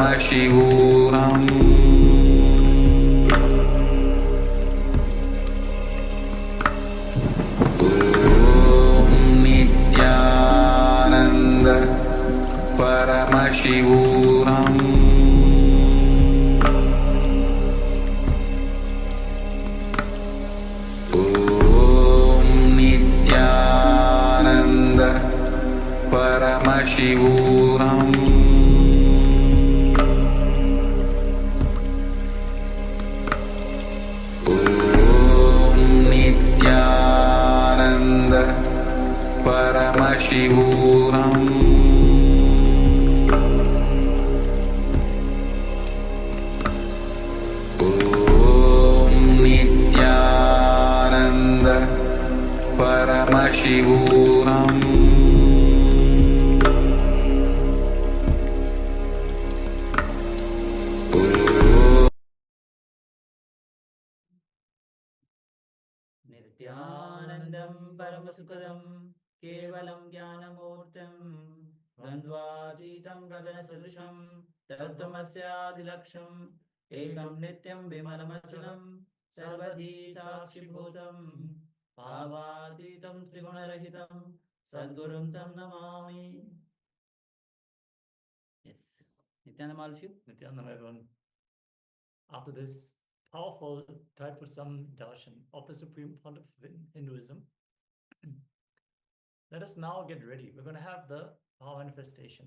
Paramashivoham. Om Nithyananda Paramashivoham. Om Nithyananda Paramashivoham. Nithyananda Paramashivoham. Om Nithyananda Paramashivoham. Nithyanandam Paramasukadam Kevalam Jnanamurtam Dvandvatitam Gaganasadusham Tattvamasyaadilaksham Ekam Nityam Vimalamachalam Sarvadhi Sakshibhutam Bhavatitam Trigunarahitam Sadgurum Tam Namami. Yes. Nithyananda Maharshi. Nithyananda, everyone. After this powerful Thaipusam Darshan of the Supreme Pontiff in Hinduism, let us now get ready. We're going to have the power manifestation.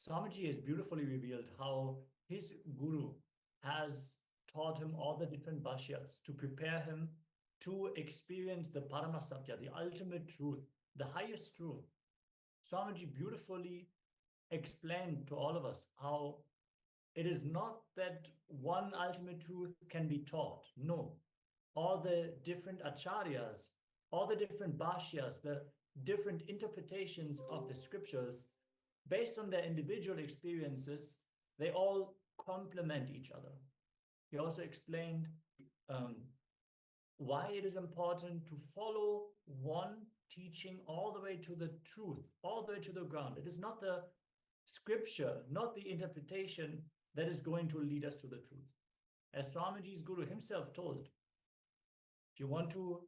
Swamiji has beautifully revealed how his guru has taught him all the different bhashyas to prepare him to experience the Paramasatya, the ultimate truth, the highest truth. Swamiji beautifully explained to all of us how it is not that one ultimate truth can be taught. No. All the different acharyas, all the different bhashyas, the different interpretations of the scriptures, based on their individual experiences, they all complement each other. He also explained why it is important to follow one teaching all the way to the truth, all the way to the ground. It is not the scripture, not the interpretation that is going to lead us to the truth. As Swamiji's guru himself told, if you want to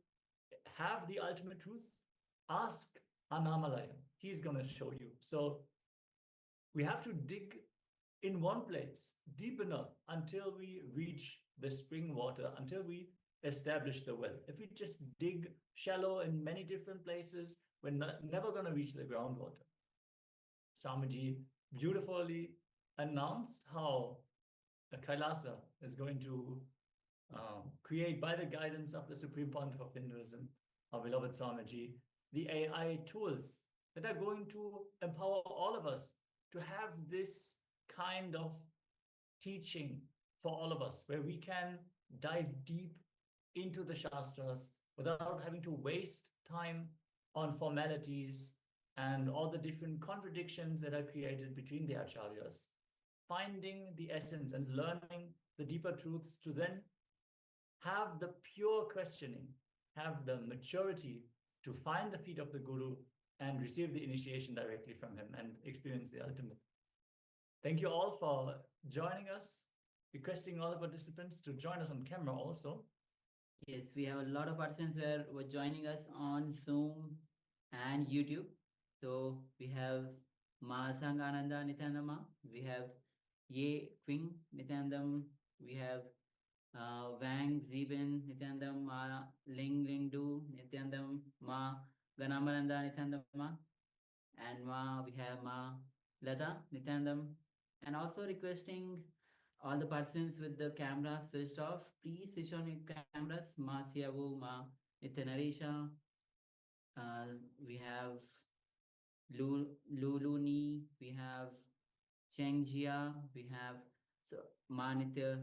have the ultimate truth, ask Annamalaya. He's going to show you. So we have to dig in one place deep enough until we reach the spring water, until we establish the well. If we just dig shallow in many different places, we're never going to reach the groundwater. Swamiji beautifully announced how KAILASA is going to create, by the guidance of the Supreme Pontiff of Hinduism, our beloved Swamiji, the AI tools that are going to empower all of us to have this kind of teaching for all of us, where we can dive deep into the Shastras without having to waste time on formalities and all the different contradictions that are created between the acharyas, finding the essence and learning the deeper truths to then have the pure questioning, have the maturity to find the feet of the Guru and receive the initiation directly from him and experience the ultimate. Thank you all for joining us, requesting all the participants to join us on camera also. Yes, we have a lot of participants who are joining us on Zoom and YouTube. So we have Ma Sangananda Nithyananda, we have Ye Qing Nithyanandam, we have Wang Zibin Nithyanandam, Ma Ling Du Nithyanandam, Ma Ganamaranda Nithyanandam, and we have Ma Lata Nithyanandam, and also requesting all the participants with the camera switched off, please switch on your cameras. Ma Siavu, Ma Nithyananda, we have Luluni, we have Chengjia, we have Manitya,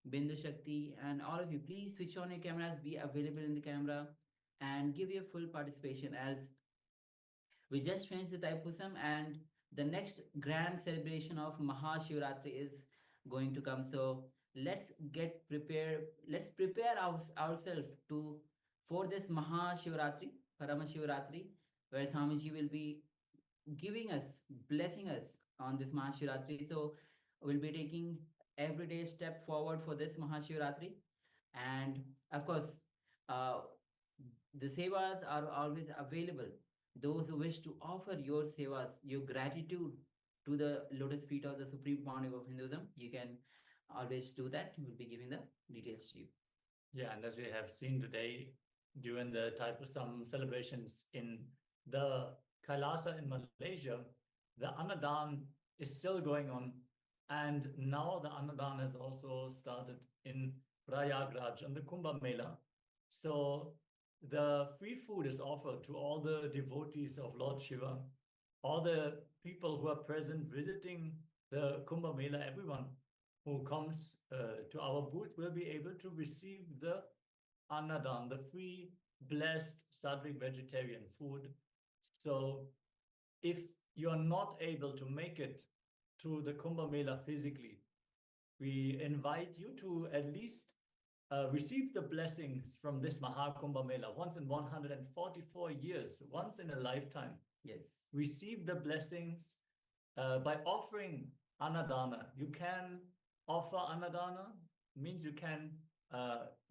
Bindu Shakti, and all of you, please switch on your cameras, be available in the camera, and give your full participation, as we just finished the Thaipusam and the next grand celebration of Mahashivratri is going to come. So let's get prepared. Let's prepare ourselves for this Mahashivratri, Paramashivratri, where Swamiji will be giving us, blessing us on this Mahashivratri. So will be taking everyday step forward for this Mahashivratri. And of course, uh, the sevas are always available. Those who wish to offer your sevas, your gratitude to the lotus feet of the Supreme Pontiff of Hinduism, you can always do that. We'll be giving the details to you. Yeah, and as we have seen today during the Thaipusam celebrations in the Kailasa in Malaysia, the Annadan is still going on. And now the Annadan has also started in Prayagraj on the Kumbh Mela. So the free food is offered to all the devotees of Lord Shiva, all the people who are present visiting the Kumbh Mela, everyone who comes to our booth will be able to receive the Annadan, the free, blessed, sattvic vegetarian food. So if you're not able to make it to the Kumbh Mela physically, we invite you to at least receive the blessings from this Mahakumbh Mela once in 144 years, once in a lifetime. Yes. Receive the blessings by offering Annadana. You can offer Annadana, means you can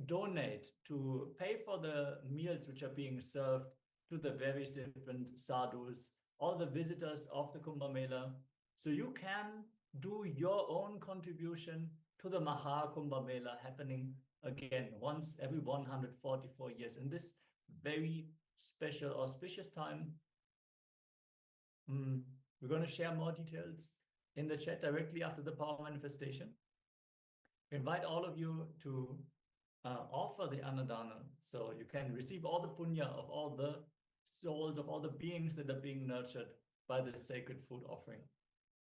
donate to pay for the meals which are being served to the various different sadhus, all the visitors of the Kumbh Mela. So you can do your own contribution to the Mahakumbh Mela happening again once every 144 years in this very special auspicious time. We're going to share more details in the chat directly after the power manifestation. We invite all of you to offer the Annadana, so you can receive all the punya of all the souls, of all the beings that are being nurtured by this sacred food offering.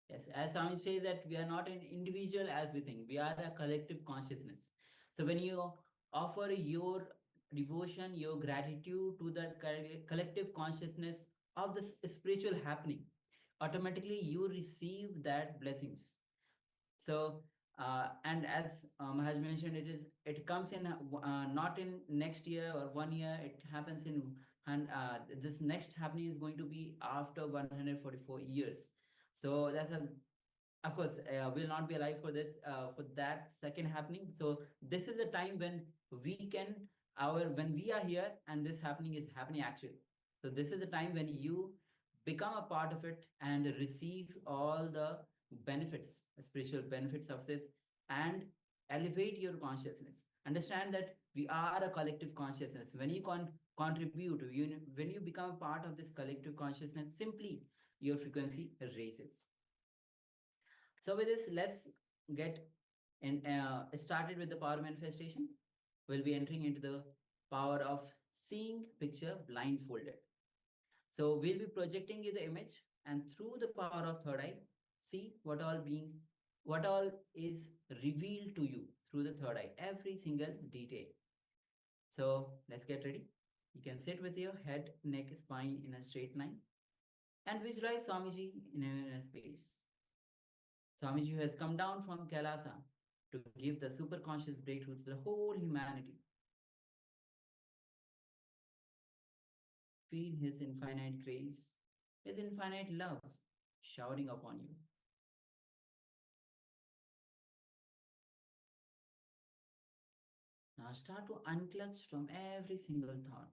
Yes, as Swami says that we are not an individual as we think, we are a collective consciousness. So when you offer your devotion, your gratitude to the collective consciousness of this spiritual happening, automatically you receive that blessings. So and as Maharaj mentioned, it comes in not in next year or 1 year. It happens in and this next happening is going to be after 144 years. So that's a, of course, will not be alive for this for that second happening. So this is the time when we can when we are here and this happening is happening actually. So this is the time when you become a part of it and receive all the benefits, spiritual benefits of it, and elevate your consciousness. Understand that we are a collective consciousness. When you contribute, when you become a part of this collective consciousness, simply your frequency raises. So with this, let's get started with the power manifestation. We'll be entering into the power of seeing picture blindfolded. So we'll be projecting you the image, and through the power of third eye, see what all is revealed to you through the third eye, every single detail. So let's get ready. You can sit with your head, neck, spine in a straight line and visualize Swamiji in a space. Swamiji has come down from Kailasa to give the superconscious breakthrough to the whole humanity. Feel his infinite grace, his infinite love showering upon you. Now start to unclutch from every single thought.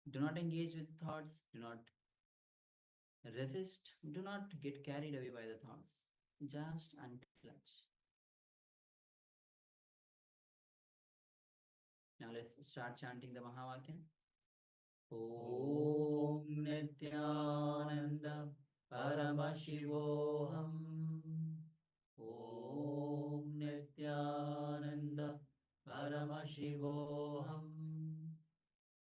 Do not engage with thoughts, do not resist, do not get carried away by the thoughts. Just unclutch. Now let's start chanting the Mahavakya. Om Nithyananda Paramashivoham. Om Nithyananda Paramashivoham.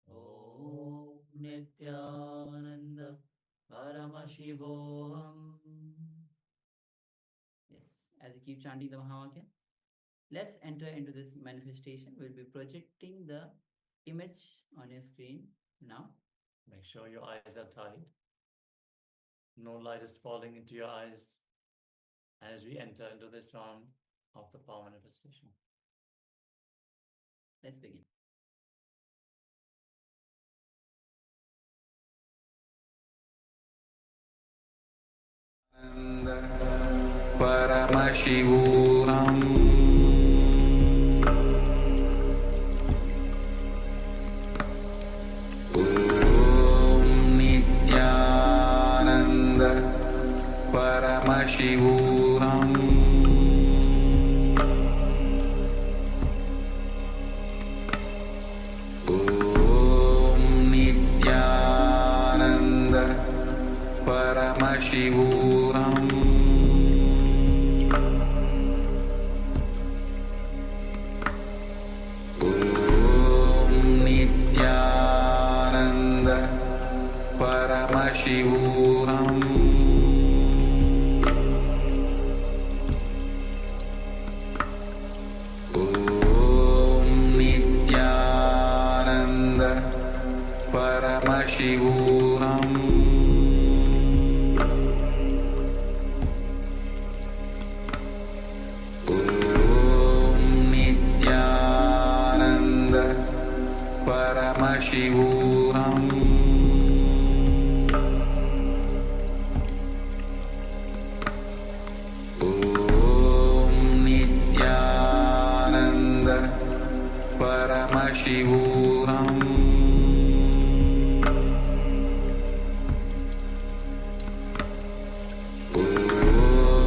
Om Nithyananda Paramashivoham. Yes, as you keep chanting the Mahavakya, let's enter into this manifestation. We'll be projecting the image on your screen now. Make sure your eyes are tight. No light is falling into your eyes as we enter into this round of the power manifestation. Let's begin. and Paramashivam Om Nithyananda Paramashivam Om Nithyananda Paramashivam Paramashivam Om Nithyananda Paramashivam Om Nithyananda Paramashivam Paramashivam Om Nithyananda Paramashivam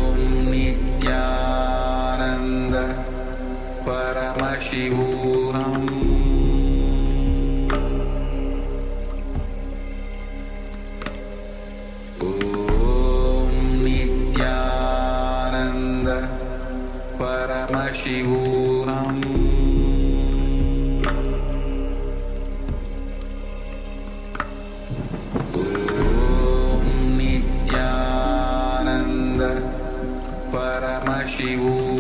Om Nithyananda Paramashivam Paramashivam Om Nithyananda Paramashivam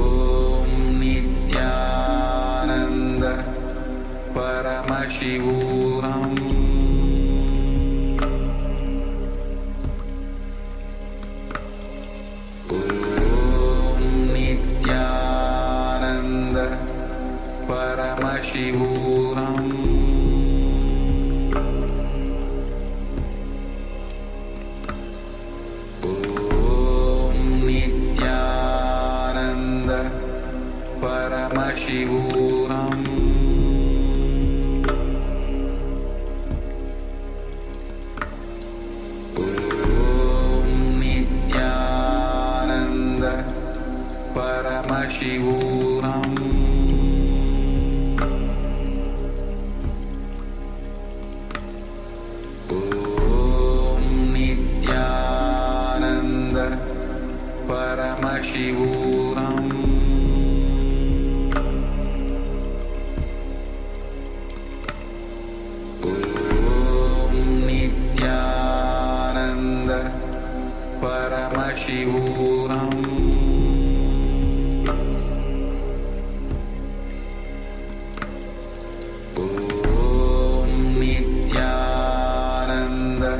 Om Nithyananda Paramashivam Paramashivam Om Nithyananda Paramashivam Om Nithyananda Paramashivam Paramashivam Om Nithyananda Paramashivam Om Nithyananda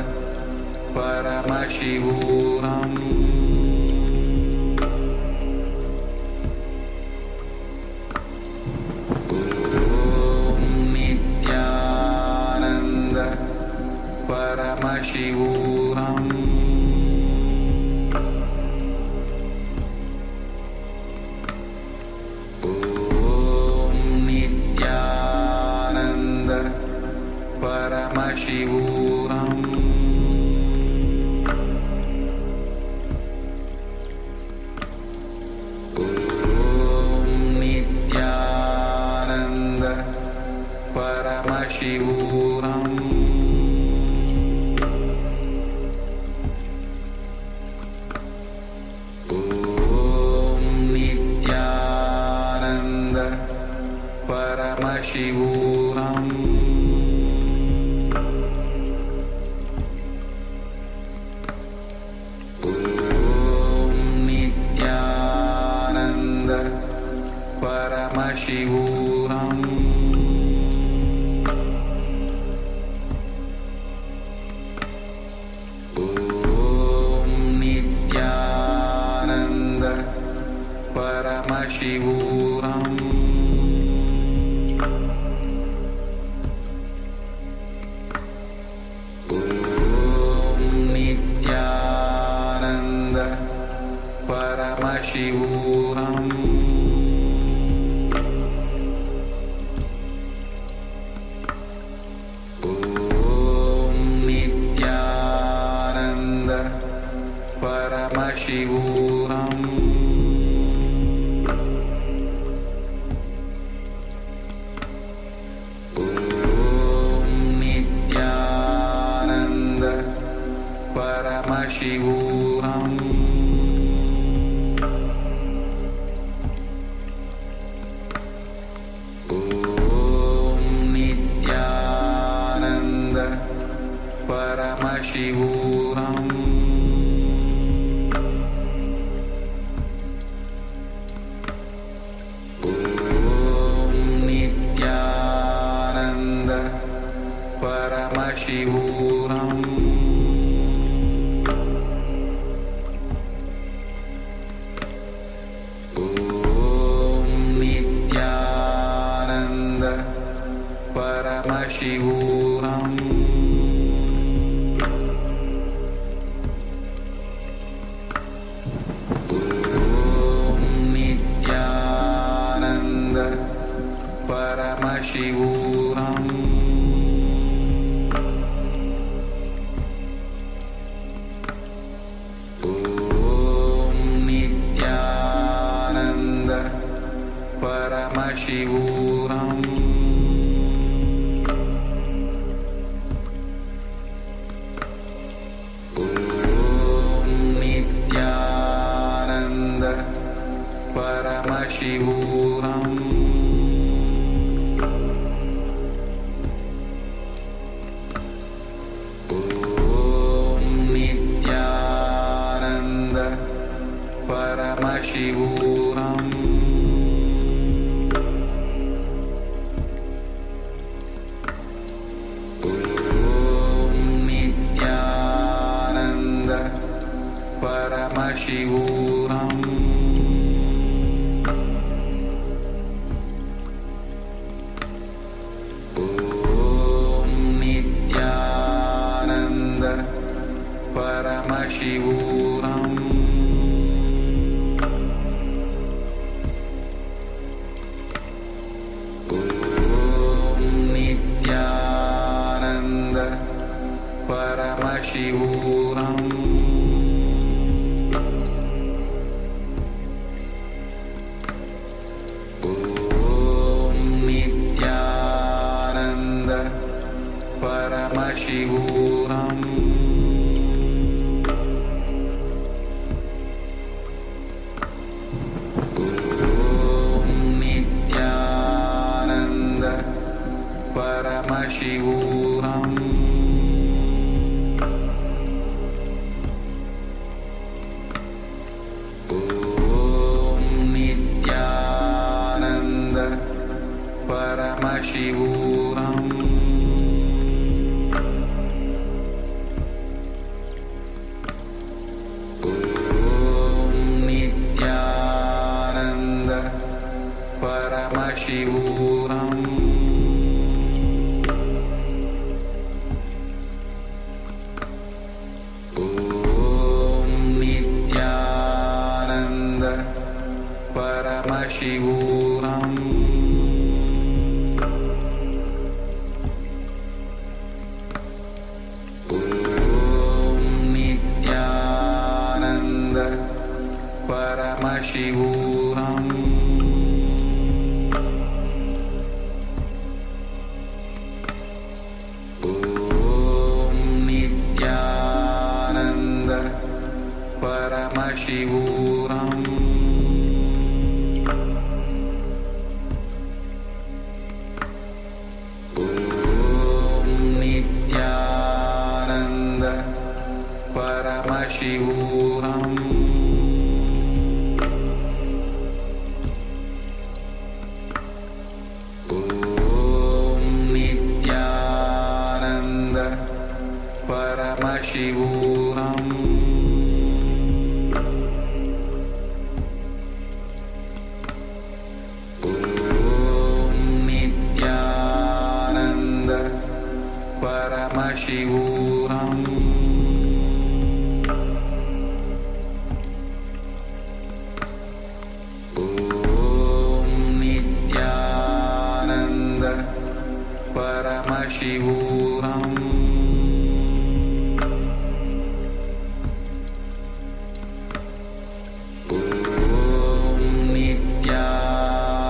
Paramashivam Paramashivam Om Nithyananda Paramashivam Om Nithyananda Paramashivam Paramashivam Om Nithyananda Paramashivam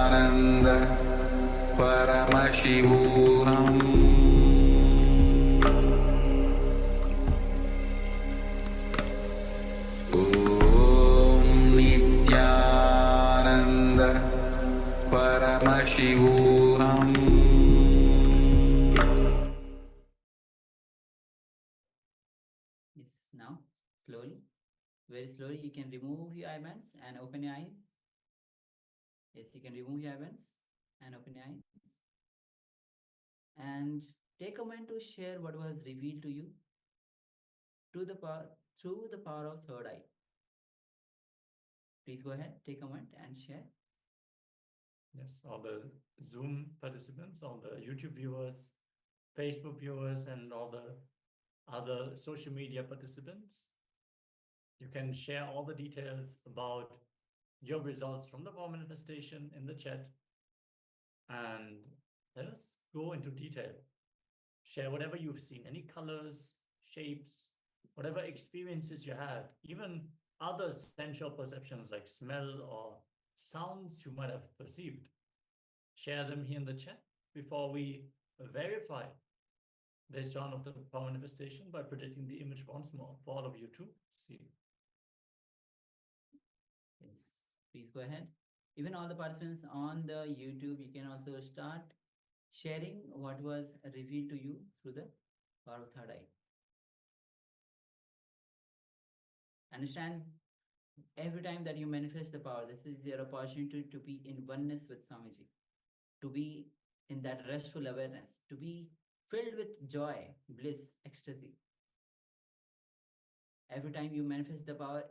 Nithyananda Paramashivam Om Nithyananda Paramashivam Yes, now slowly, very slowly, you can remove your eyebands and open your eyes. Yes, you can remove your eyebands and open your eyes. And take a moment to share what was revealed to you through the power of third eye. Please go ahead, take a moment and share. Yes, all the Zoom participants, all the YouTube viewers, Facebook viewers, and all the other social media participants. You can share all the details about your results from the power manifestation in the chat. And let us go into detail. Share whatever you've seen, any colors, shapes, whatever experiences you had, even other sensual perceptions like smell or sounds you might have perceived. Share them here in the chat before we verify this round of the power manifestation by projecting the image once more for all of you to see. Yes, please go ahead. Even all the participants on the YouTube, you can also start sharing what was revealed to you through the power of third eye. Understand, every time that you manifest the power, this is your opportunity to be in oneness with Swamiji, to be in that restful awareness, to be filled with joy, bliss, ecstasy. Every time you manifest the power,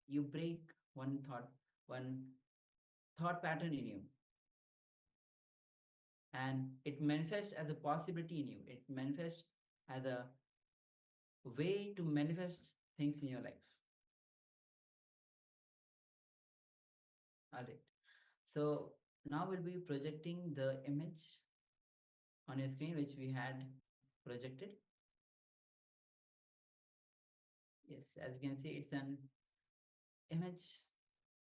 you break one thought pattern in you. And it manifests as a possibility in you. It manifests as a way to manifest things in your life. All right. So now we'll be projecting the image on your screen, which we had projected. Yes, as you can see, it's an image,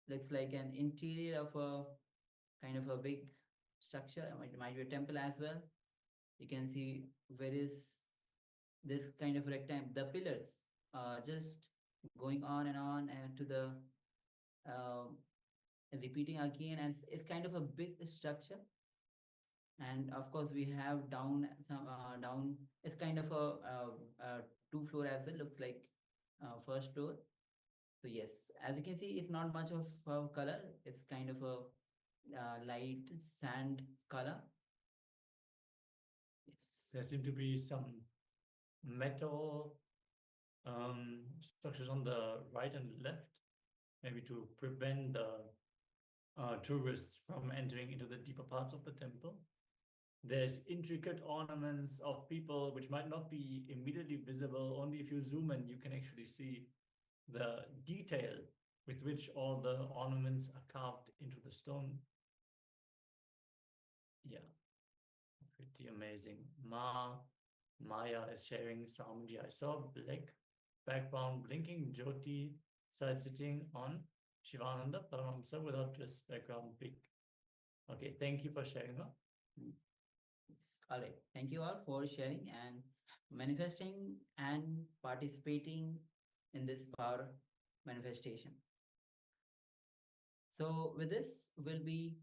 looks like an interior of a kind of a big structure. It might be a temple as well. You can see various this kind of rectangle, the pillars just going on and to the repeating again, and it's kind of a big structure. And of course we have down it's kind of a 2-floor as well, looks like first floor. So yes, as you can see, it's not much of color. It's kind of a light sand color. Yes, There seem to be some metal structures on the right and left, maybe to prevent the tourists from entering into the deeper parts of the temple. There's intricate ornaments of people which might not be immediately visible. Only if you zoom in, you can actually see the detail with which all the ornaments are carved into the stone. Yeah, pretty amazing. Maya is sharing Swamiji. I saw black background blinking Jyoti side sitting on Shivananda Paramahamsa without this background big. Okay, thank you for sharing that. all right. Thank you all for sharing and manifesting and participating in this power manifestation. So with this, we'll be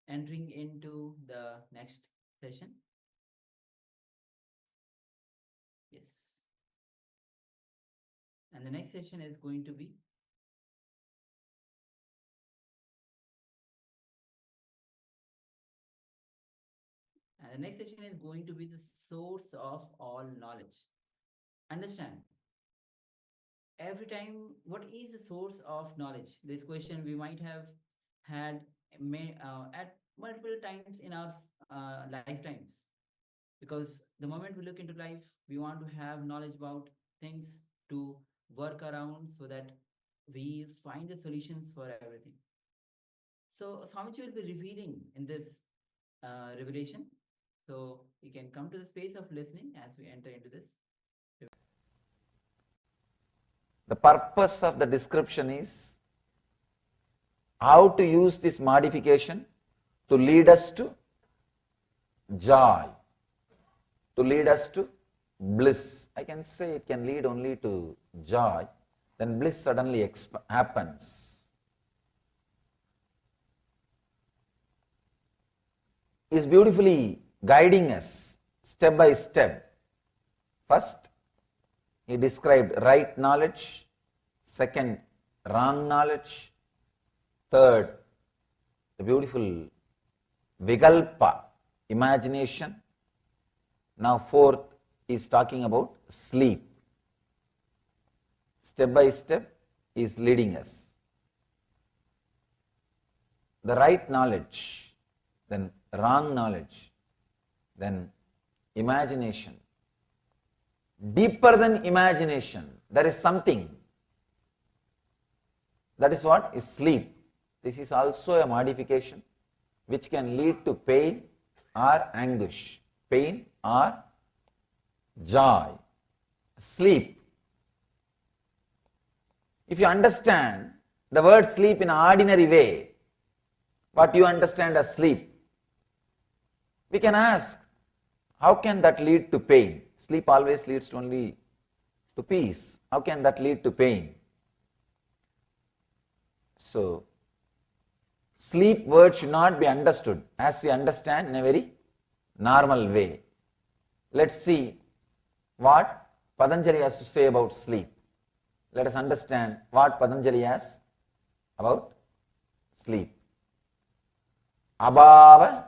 entering into the next session. Yes. And the next session is going to be the next session is going to be the source of all knowledge. Understand, every time, what is the source of knowledge? This question we might have had at multiple times in our lifetimes. Because the moment we look into life, we want to have knowledge about things to work around so that we find the solutions for everything. So Swamiji will be revealing in this revelation So you can come to the space of listening as we enter into this. The purpose of the description is how to use this modification to lead us to joy, to lead us to bliss. I can say it can lead only to joy, then bliss suddenly happens. Is beautifully guiding us step by step. First, he described right knowledge. Second, wrong knowledge. Third, the beautiful vigalpa, imagination. Now fourth, he is talking about sleep. Step by step, he is leading us. The right knowledge, then wrong knowledge, then imagination. Deeper than imagination, there is something. That is what is sleep. This is also a modification which can lead to pain or anguish, pain or joy. Sleep. If you understand the word sleep in an ordinary way, what you understand as sleep, we can ask, how can that lead to pain? Sleep always leads only to peace. How can that lead to pain? So, sleep word should not be understood as we understand in a very normal way. Let's see what Patanjali has to say about sleep. Let us understand what Patanjali has about sleep. Abhava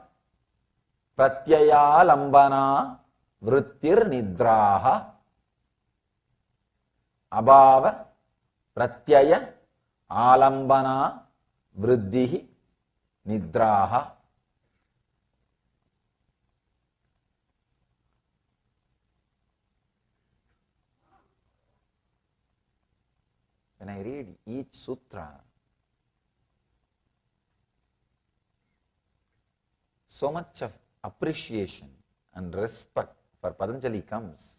pratyaya lambana vrittir nidraha. Abhava pratyaya alambana vriddhi nidraha. When I read each sutra, so much of appreciation and respect for Patanjali comes.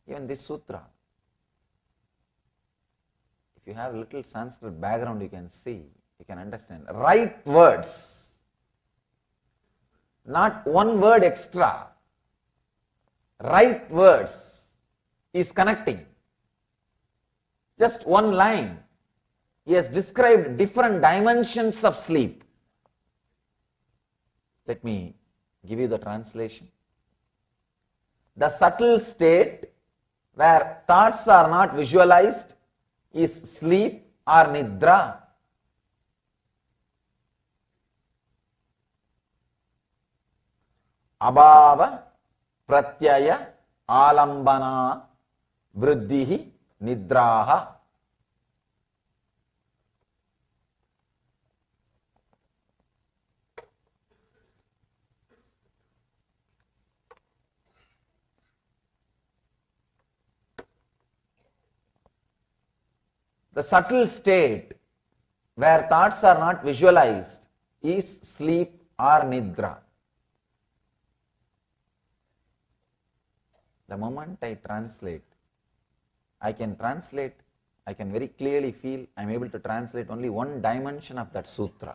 Even this sutra, if you have a little Sanskrit background, you can see, you can understand. Right words, not one word extra. Right words is connecting. Just one line. He has described different dimensions of sleep. Let me give you the translation. The subtle state where thoughts are not visualized is sleep or nidra. Abhava pratyaya alambana vriddhi nidraha. The subtle state where thoughts are not visualized is sleep or nidra. The moment I translate, I can very clearly feel I am able to translate only one dimension of that sutra.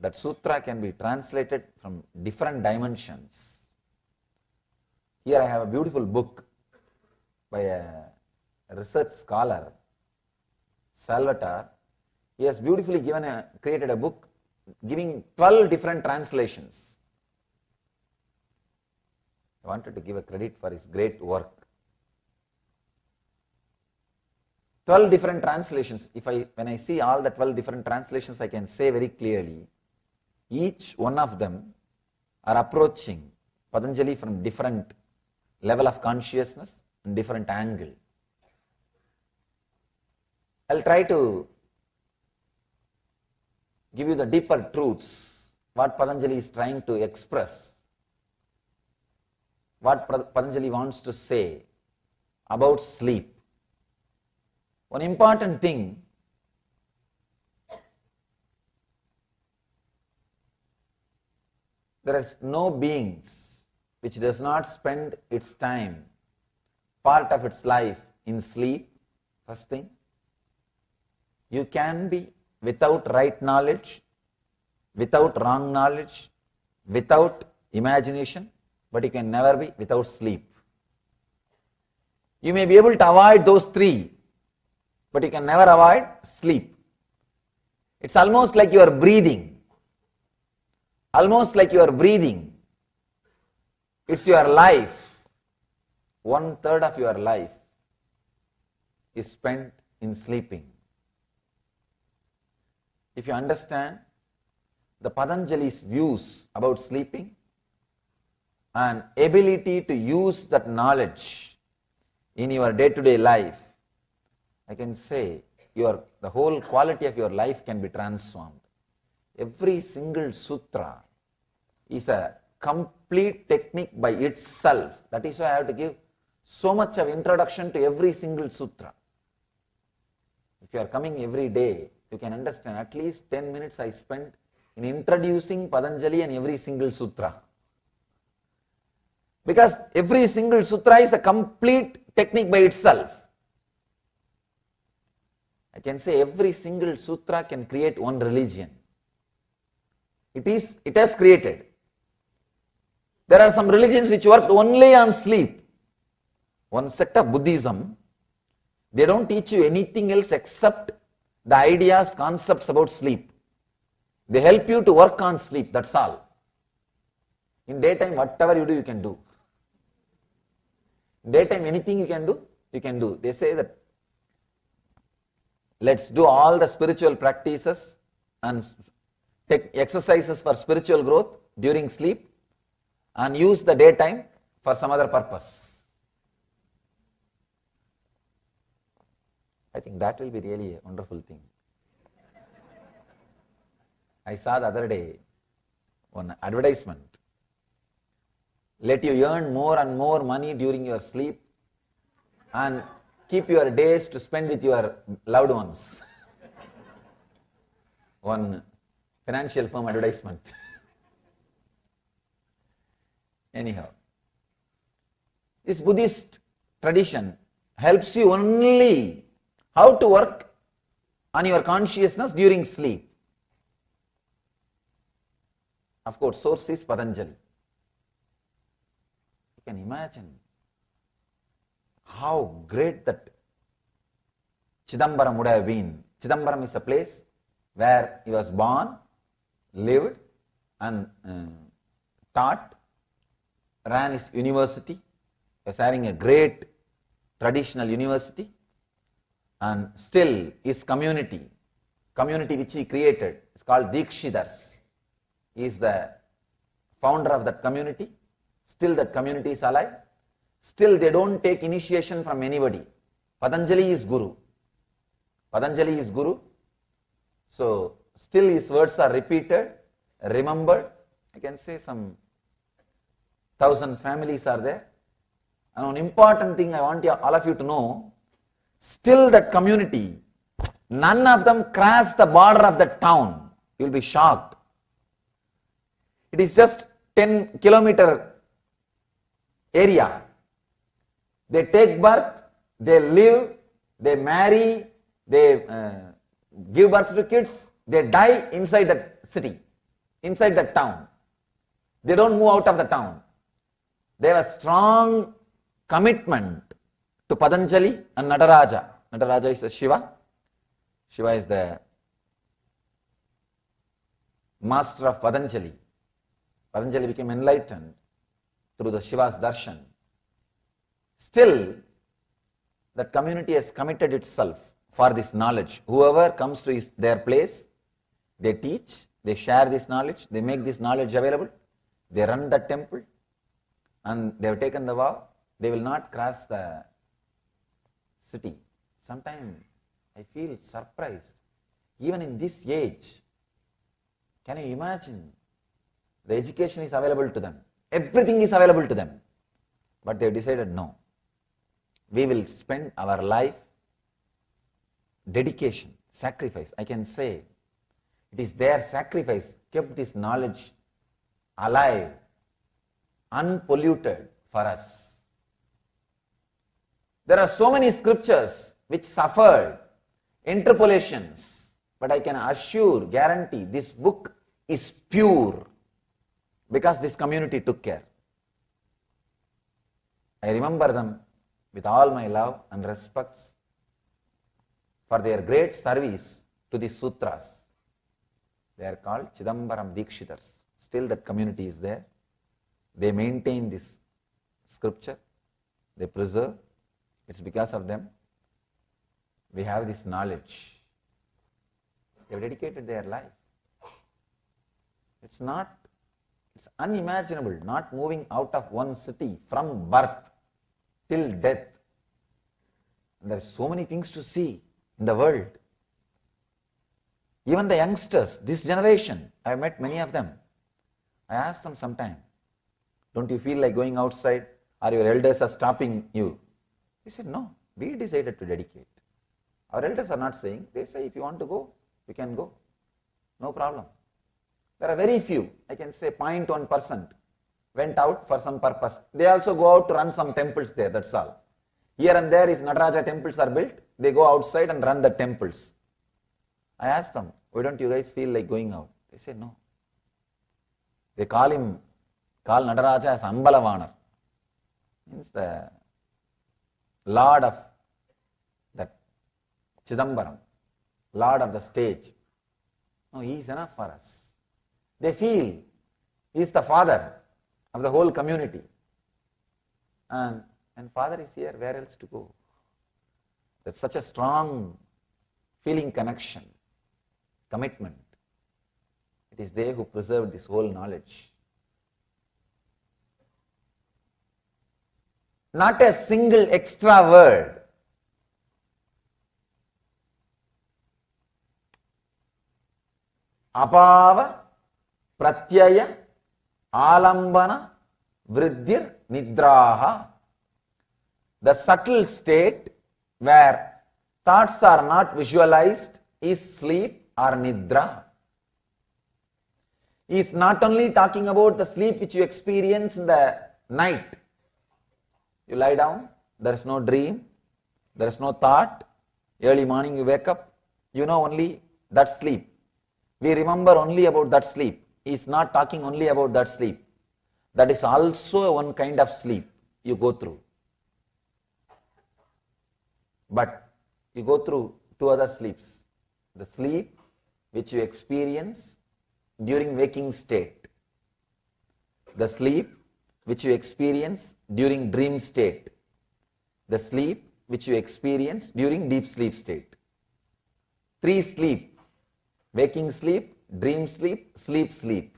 That sutra can be translated from different dimensions. Here I have a beautiful book by a research scholar, Salvatore. He has beautifully created a book giving 12 different translations. I wanted to give a credit for his great work. 12 different translations. When I see all the 12 different translations, I can say very clearly, each one of them are approaching Patanjali from different level of consciousness and different angle. I'll try to give you the deeper truths, what Patanjali is trying to express, what Patanjali wants to say about sleep. One important thing, there is no beings which does not spend its time, part of its life in sleep, first thing. You can be without right knowledge, without wrong knowledge, without imagination, but you can never be without sleep. You may be able to avoid those three, but you can never avoid sleep. It's almost like you are breathing. Almost like you are breathing. It's your life. 1/3 of your life is spent in sleeping. If you understand the Patanjali's views about sleeping and ability to use that knowledge in your day-to-day life, I can say the whole quality of your life can be transformed. Every single sutra is a complete technique by itself. That is why I have to give so much of introduction to every single sutra. If you are coming every day, you can understand at least 10 minutes I spent in introducing Patanjali and every single sutra. Because every single sutra is a complete technique by itself. I can say every single sutra can create one religion. It has created. There are some religions which work only on sleep. One sect of Buddhism, they don't teach you anything else except the ideas, concepts about sleep. They help you to work on sleep, that's all. In daytime, whatever you do, you can do. In daytime, anything you can do. They say that let's do all the spiritual practices and take exercises for spiritual growth during sleep and use the daytime for some other purpose. I think that will be really a wonderful thing. I saw the other day one advertisement. Let you earn more and more money during your sleep and keep your days to spend with your loved ones. One financial firm advertisement. Anyhow, this Buddhist tradition helps you only how to work on your consciousness during sleep. Of course, source is Patanjali. You can imagine how great that Chidambaram would have been. Chidambaram is a place where he was born, lived and taught, ran his university, was having a great traditional university, and still his community which he created is called Dikshidars. He is the founder of that community. Still that community is alive. Still they don't take initiation from anybody. Patanjali is Guru. Patanjali is Guru. So still his words are repeated, remembered. I can say some 1,000 families are there. And one important thing I want all of you to know, still that community, none of them cross the border of the town. You will be shocked. It is just 10-kilometer area. They take birth, they live, they marry, they give birth to kids, they die inside that city, inside that town. They don't move out of the town. They have a strong commitment to Patanjali and Nataraja. Nataraja is a Shiva. Shiva is the master of Patanjali. Patanjali became enlightened through the Shiva's Darshan. Still, that community has committed itself for this knowledge. Whoever comes to their place, they teach, they share this knowledge, they make this knowledge available, they run the temple, and they have taken the vow, they will not cross the city. Sometimes I feel surprised. Even in this age, can you imagine? The education is available to them. Everything is available to them. But they have decided no. We will spend our life, dedication, sacrifice. I can say it is their sacrifice kept this knowledge alive, unpolluted for us. There are so many scriptures which suffered interpolations, but I can assure, guarantee, this book is pure because this community took care. I remember them with all my love and respects for their great service to the sutras. They are called Chidambaram Dikshitars. Still that community is there. They maintain this scripture. They preserve. It's because of them we have this knowledge. They have dedicated their life. It's unimaginable, not moving out of one city from birth till death. And there are so many things to see in the world. Even the youngsters, this generation, I have met many of them. I ask them sometime, don't you feel like going outside, or your elders are stopping you? They said, no, we decided to dedicate. Our elders are not saying, they say, if you want to go, you can go. No problem. There are very few, I can say 0.1% went out for some purpose. They also go out to run some temples there, that's all. Here and there, if Nataraja temples are built, they go outside and run the temples. I asked them, why don't you guys feel like going out? They say, no. They call Nataraja as Ambalavanar. Means the Lord of that Chidambaram, Lord of the stage. No, he is enough for us. They feel he is the father of the whole community. And father is here, where else to go? There's such a strong feeling connection, commitment. It is they who preserve this whole knowledge. Not a single extra word. Apava, pratyaya, alambana, vriddhir, nidraha. The subtle state where thoughts are not visualized is sleep or nidra. He is not only talking about the sleep which you experience in the night. You lie down, there is no dream, there is no thought. Early morning you wake up, you know only that sleep. We remember only about that sleep. He is not talking only about that sleep. That is also one kind of sleep you go through. But you go through two other sleeps. The sleep which you experience during waking state. The sleep which you experience during dream state. The sleep which you experience during deep sleep state. 3 sleep. Waking sleep, dream sleep, sleep.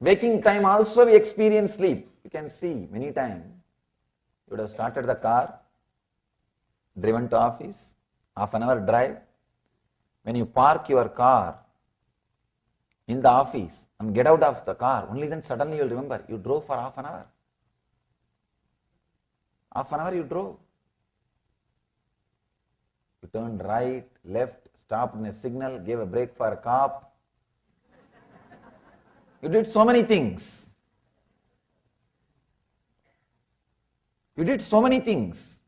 Waking time also we experience sleep. You can see many times. You would have started the car, driven to office, half an hour drive. When you park your car in the office and get out of the car, only then suddenly you will remember you drove for half an hour. Half an hour you drove. You turned right, left, stopped in a signal, gave a break for a cop. You did so many things. You did so many things.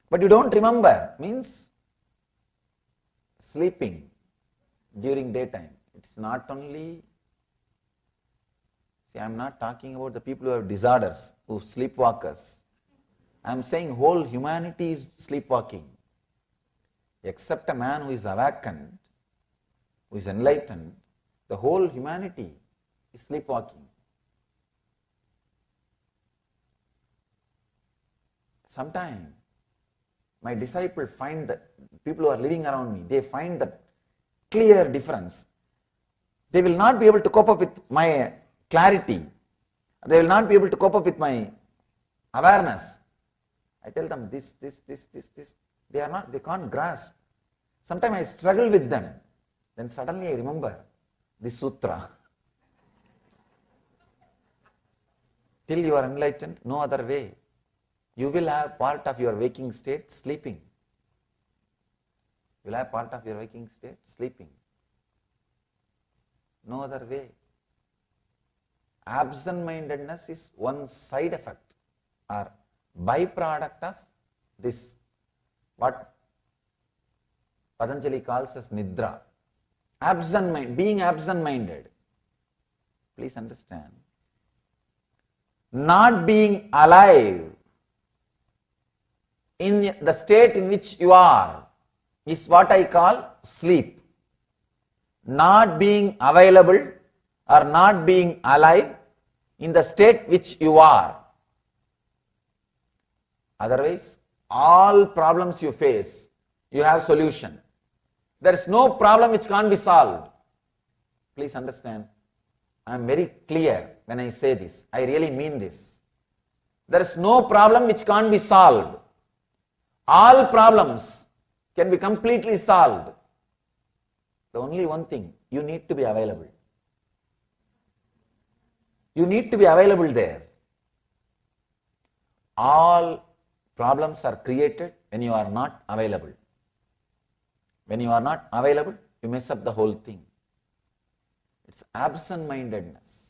But you don't remember. Means sleeping during daytime. It's not only, see, I'm not talking about the people who have disorders, who sleepwalkers. I'm saying whole humanity is sleepwalking. Except a man who is awakened, who is enlightened, the whole humanity is sleepwalking. Sometimes my disciples find that people who are living around me, they find that clear difference. They will not be able to cope up with my clarity. They will not be able to cope up with my awareness. I tell them this. They can't grasp. Sometimes I struggle with them. Then suddenly I remember this sutra. Till you are enlightened, no other way. You will have part of your waking state sleeping. You will have part of your waking state sleeping. No other way. Absent-mindedness is one side effect or byproduct of this, what Patanjali calls as nidra. Being absent-minded. Please understand. Not being alive in the state in which you are is what I call sleep. Not being available or not being alive in the state which you are. Otherwise, all problems you face, you have solution. There is no problem which can't be solved. Please understand. I am very clear when I say this. I really mean this. There is no problem which can't be solved. All problems can be completely solved. The only one thing, you need to be available. You need to be available there. All problems are created when you are not available. When you are not available, you mess up the whole thing. It's absent-mindedness.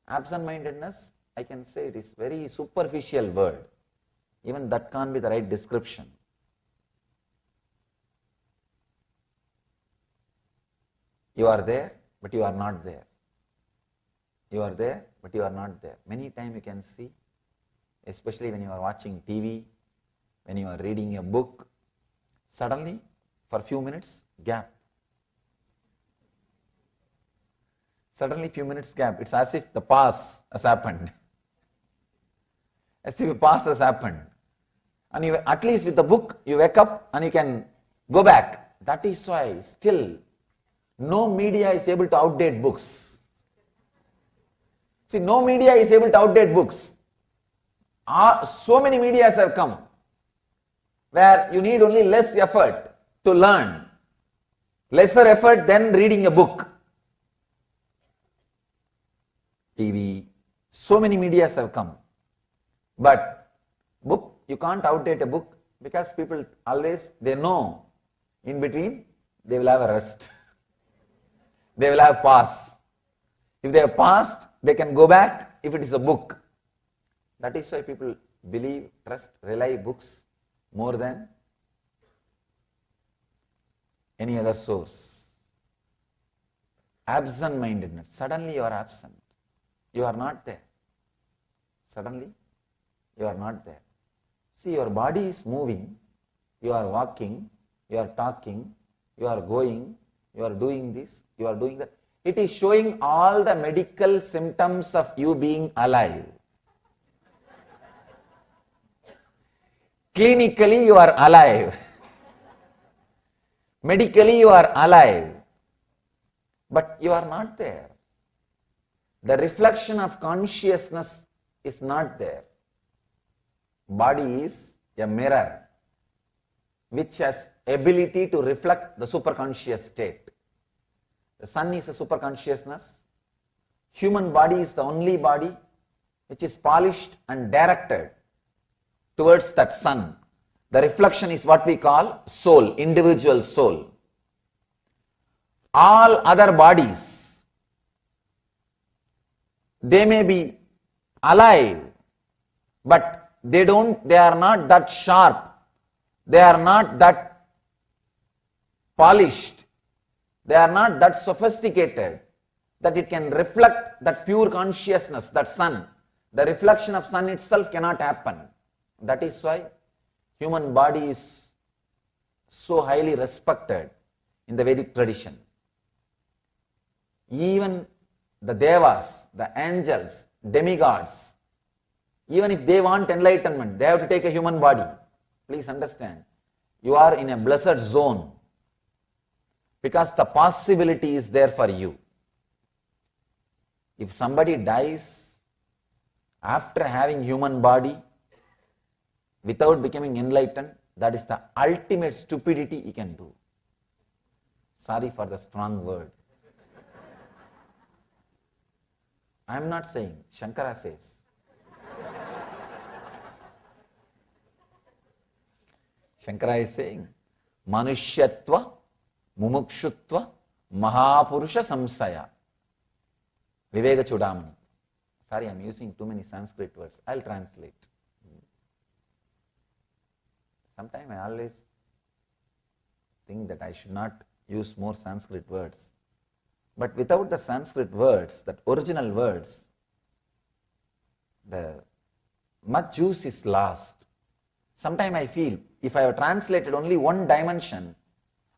Absent-mindedness, I can say it is very superficial word. Even that can't be the right description. You are there, but you are not there. You are there, but you are not there. Many times you can see, especially when you are watching TV, when you are reading a book, suddenly, for a few minutes, gap. Suddenly, few minutes gap. It's as if the pause has happened. As if a pause has happened. And you, at least with the book, you wake up and you can go back. That is why still no media is able to outdate books. See, no media is able to outdate books. So many medias have come where you need only less effort to learn. Lesser effort than reading a book. TV, so many medias have come. But book, you can't outdate a book because people always, they know in between they will have a rest. They will have pause. If they have paused, they can go back if it is a book. That is why people believe, trust, rely books more than any other source. Absent-mindedness. Suddenly you are absent. You are not there. Suddenly you are not there. See, your body is moving, you are walking, you are talking, you are going, you are doing this, you are doing that. It is showing all the medical symptoms of you being alive. Clinically you are alive. Medically you are alive. But you are not there. The reflection of consciousness is not there. Body is a mirror which has ability to reflect the superconscious state. The sun is a superconsciousness. Human body is the only body which is polished and directed towards that sun. The reflection is what we call soul, individual soul. All other bodies, they may be alive, but they are not that sharp, they are not that polished, they are not that sophisticated that it can reflect that pure consciousness, that sun. The reflection of sun itself cannot happen. That is why human body is so highly respected in the Vedic tradition. Even the devas, the angels, demigods, even if they want enlightenment, they have to take a human body. Please understand, you are in a blessed zone because the possibility is there for you. If somebody dies after having human body without becoming enlightened, that is the ultimate stupidity he can do. Sorry for the strong word. I am not saying, Shankara says. Shankara is saying, Manushyatva, Mumukshutva, Mahapurusha Samsaya. Viveka Chudamani. Sorry, I'm using too many Sanskrit words. I'll translate. Sometimes I always think that I should not use more Sanskrit words. But without the Sanskrit words, that original words, the much juice is lost. Sometimes I feel if I have translated only one dimension,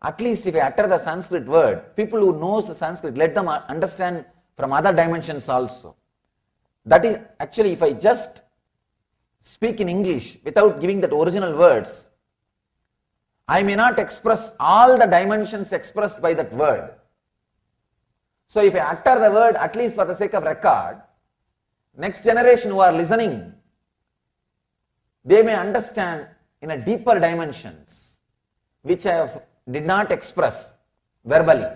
at least if I utter the Sanskrit word, people who knows the Sanskrit, let them understand from other dimensions also. That is actually, if I just speak in English without giving that original words, I may not express all the dimensions expressed by that word. So if I utter the word, at least for the sake of record, next generation who are listening, they may understand in a deeper dimensions, which I did not express verbally.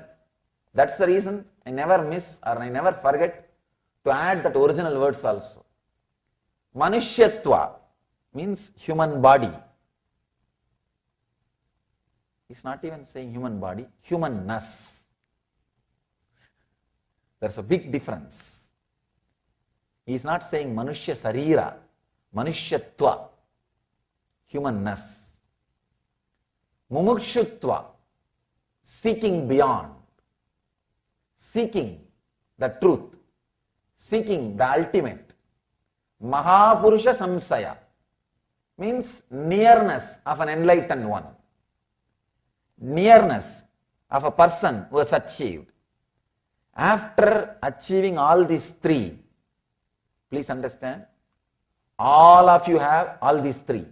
That's the reason I never miss or I never forget to add that original words also. Manushyatva means human body. He's not even saying human body, humanness. There's a big difference. He's not saying Manushya Sarira, Manushyatva, humanness. Mumukshutva, seeking beyond, seeking the truth, seeking the ultimate. Mahapurusha Samsaya means nearness of an enlightened one, nearness of a person who has achieved. After achieving all these three, please understand, all of you have all these three.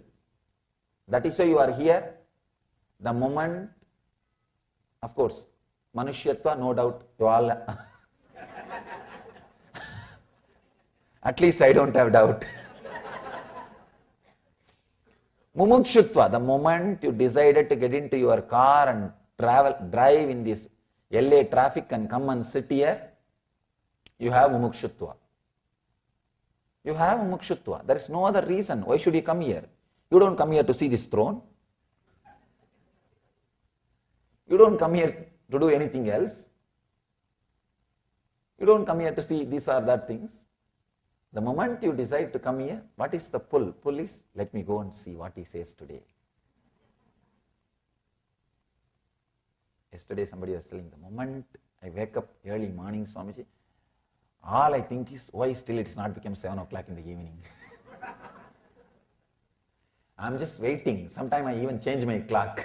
That is why you are here. The moment, of course, Manushyatva, no doubt, you all, at least I don't have doubt. Mumukshutva, the moment you decided to get into your car and drive in this LA traffic and come and sit here, you have Mumukshutva. You have Mumukshutva. There is no other reason. Why should you come here? You don't come here to see this throne. You don't come here to do anything else. You don't come here to see these or that things. The moment you decide to come here, what is the pull? Pull is, let me go and see what he says today. Yesterday somebody was telling, the moment I wake up early morning, Swamiji, all I think is, why still it is not become 7 o'clock in the evening? I'm just waiting. Sometimes I even change my clock.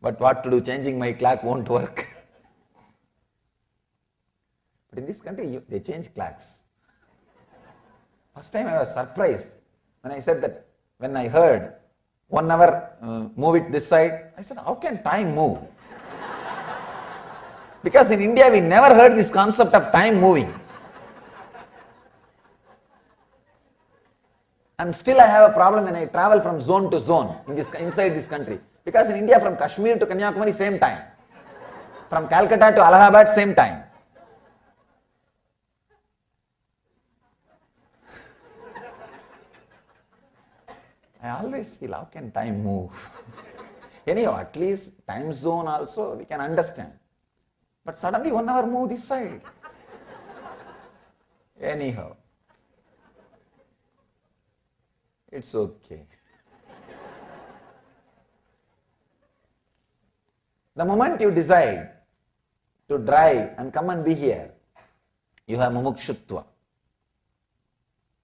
But what to do? Changing my clock won't work. But in this country, they change clocks. First time I was surprised when I said that, when I heard 1 hour, move it this side. I said, how can time move? Because in India, we never heard this concept of time moving. And still I have a problem when I travel from zone to zone inside this country. Because in India, from Kashmir to Kanyakumari, same time. From Calcutta to Allahabad, same time. I always feel, how can time move? Anyhow, at least time zone also we can understand. But suddenly 1 hour move this side. Anyhow, it's okay. The moment you decide to drive and come and be here, you have mumukshutva.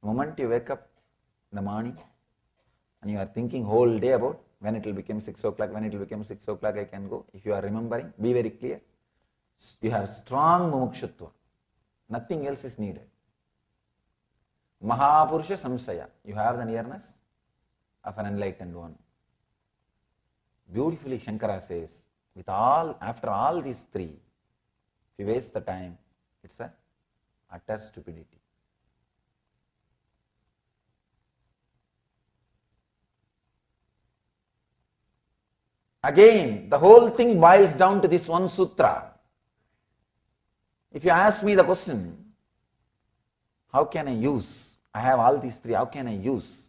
The moment you wake up in the morning and you are thinking whole day about when it will become 6 o'clock, when it will become 6 o'clock I can go. If you are remembering, be very clear. You have strong mumukshutva. Nothing else is needed. Mahapurusha Samsaya. You have the nearness of an enlightened one. Beautifully Shankara says, after all these three, if you waste the time, it's a utter stupidity. Again, the whole thing boils down to this one sutra. If you ask me the question, how can I use? I have all these three, how can I use?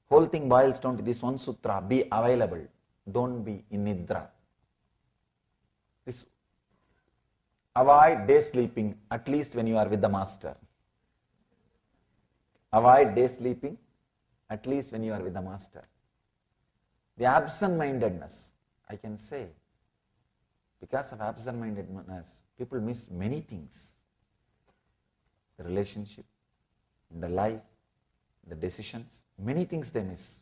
Whole thing boils down to this one sutra: be available, don't be in nidra. This, avoid day sleeping, at least when you are with the master. Avoid day sleeping, at least when you are with the master. The absent-mindedness, I can say, because of absent-mindedness, people miss many things. The relationship, the life, the decisions, many things they miss.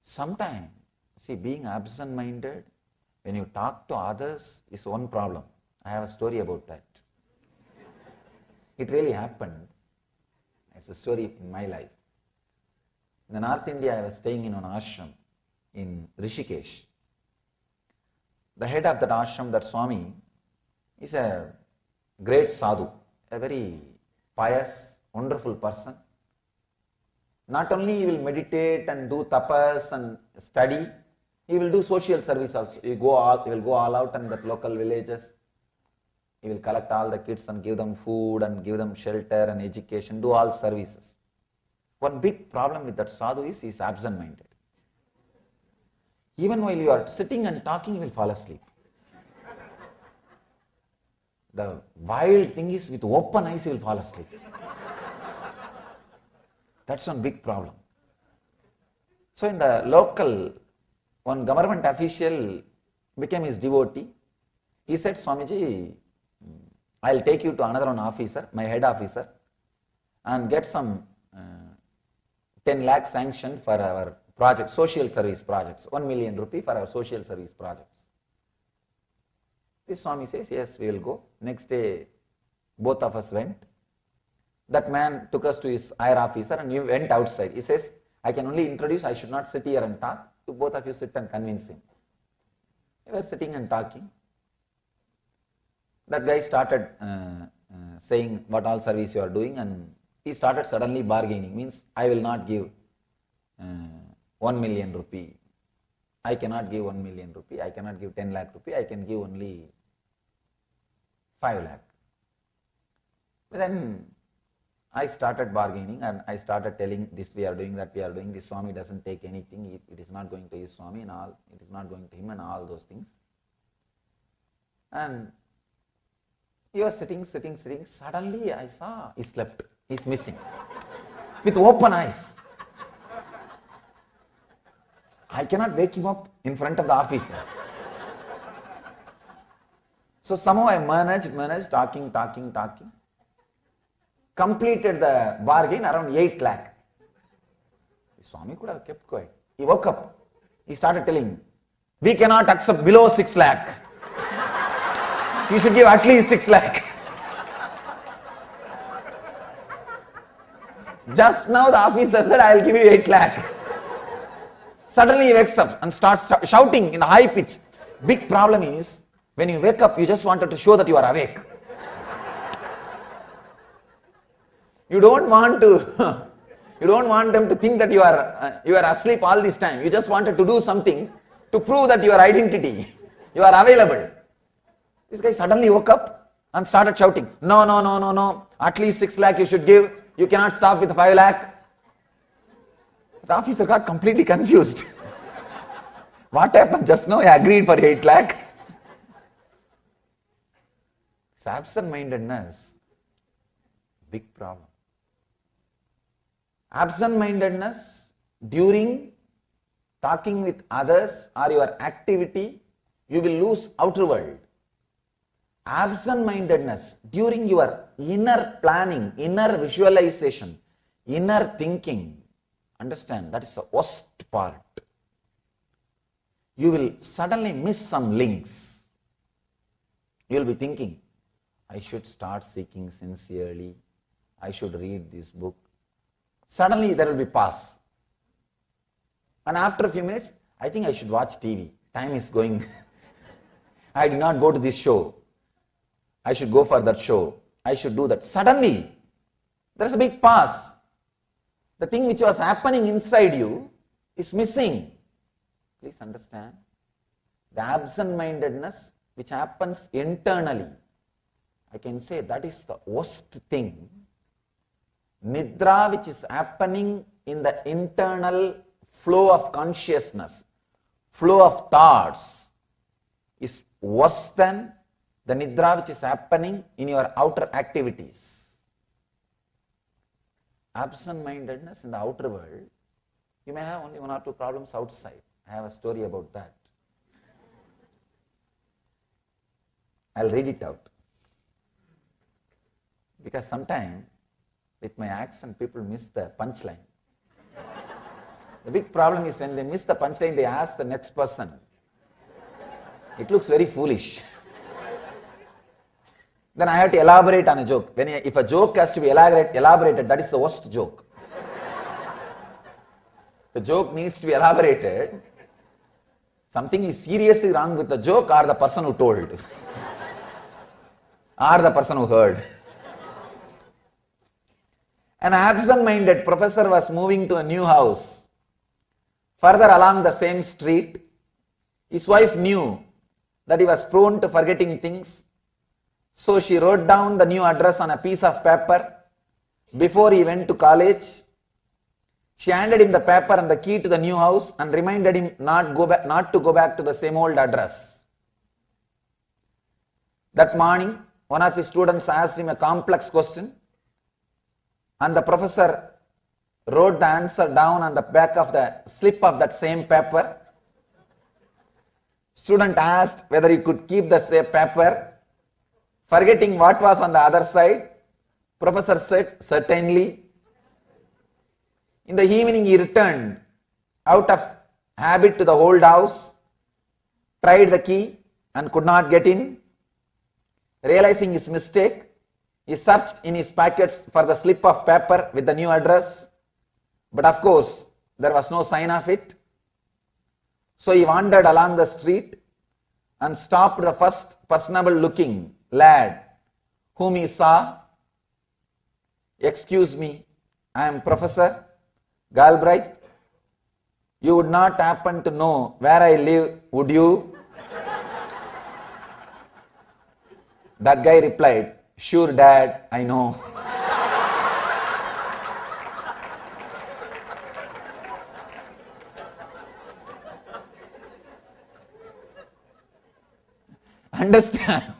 Sometimes, see, being absent-minded, when you talk to others, is one problem. I have a story about that. It really happened. It's a story in my life. In the North India, I was staying in an ashram in Rishikesh. The head of that ashram, that Swami, is a great sadhu, a very pious, wonderful person. Not only he will meditate and do tapas and study, he will do social service also. He will go all out in the local villages. He will collect all the kids and give them food and give them shelter and education, do all services. One big problem with that sadhu is he is absent-minded. Even while you are sitting and talking, he will fall asleep. The wild thing is, with open eyes, he will fall asleep. That's one big problem. So in the local, one government official became his devotee. He said, Swamiji, I'll take you to another one officer, my head officer, and get some 10 lakh sanction for our project, social service projects, 1 million rupee for our social service projects. This Swami says, yes, we will go. Next day, both of us went. That man took us to his higher officer and we went outside. He says, I can only introduce, I should not sit here and talk. You both of you sit and convince him. We were sitting and talking. That guy started saying what all service you are doing, and he started suddenly bargaining. Means, I will not give 1 million rupee. I cannot give 1 million rupee. I cannot give 10 lakh rupee. I can give only 5 lakh. But then I started bargaining and I started telling this we are doing, that we are doing. This Swami doesn't take anything. It is not going to his Swami and all. It is not going to him and all those things. And he was sitting. Suddenly I saw he slept. He's missing. With open eyes. I cannot wake him up in front of the officer. So somehow I managed, talking. Completed the bargain around 8 lakh. The Swami could have kept quiet. He woke up. He started telling, we cannot accept below 6 lakh. You should give at least 6 lakh. Just now the officer said, I will give you 8 lakh. Suddenly he wakes up and starts shouting in a high pitch. Big problem is, when you wake up, you just wanted to show that you are awake. You don't want them to think that you are asleep all this time. You just wanted to do something to prove that your identity, you are available. This guy suddenly woke up and started shouting, no, at least 6 lakh you should give. You cannot stop with 5 lakh. The officer got completely confused. What happened just now? I agreed for 8 lakh. It's absent-mindedness. Big problem. Absent-mindedness during talking with others or your activity, you will lose outer world. Absent-mindedness during your inner planning, inner visualization, inner thinking, understand, that is the worst part. You will suddenly miss some links. You will be thinking, I should start seeking sincerely. I should read this book. Suddenly there will be pause. And after a few minutes, I think I should watch TV. Time is going. I did not go to this show. I should go for that show. I should do that. Suddenly, there is a big pause. The thing which was happening inside you is missing. Please understand. The absent-mindedness which happens internally, I can say that is the worst thing. Nidra which is happening in the internal flow of consciousness, flow of thoughts, is worse than the nidra which is happening in your outer activities. Absent-mindedness in the outer world, you may have only one or two problems outside. I have a story about that. I'll read it out. Because sometimes with my accent people miss the punchline. The big problem is when they miss the punchline, they ask the next person. It looks very foolish. Then I have to elaborate on a joke. If a joke has to be elaborated, that is the worst joke. The joke needs to be elaborated. Something is seriously wrong with the joke or the person who told. Or the person who heard. An absent-minded professor was moving to a new house. Further along the same street, his wife knew that he was prone to forgetting things. So she wrote down the new address on a piece of paper before he went to college. She handed him the paper and the key to the new house and reminded him not to go back to the same old address. That morning, one of his students asked him a complex question, and the professor wrote the answer down on the back of the slip of that same paper. Student asked whether he could keep the same paper. Forgetting what was on the other side, professor said, certainly. In the evening he returned out of habit to the old house, tried the key and could not get in. Realizing his mistake, he searched in his pockets for the slip of paper with the new address, but of course there was no sign of it. So he wandered along the street and stopped the first personable looking lad whom he saw. Excuse me, I am Professor Galbraith. You would not happen to know where I live, would you? That guy replied, sure dad, I know. Understand?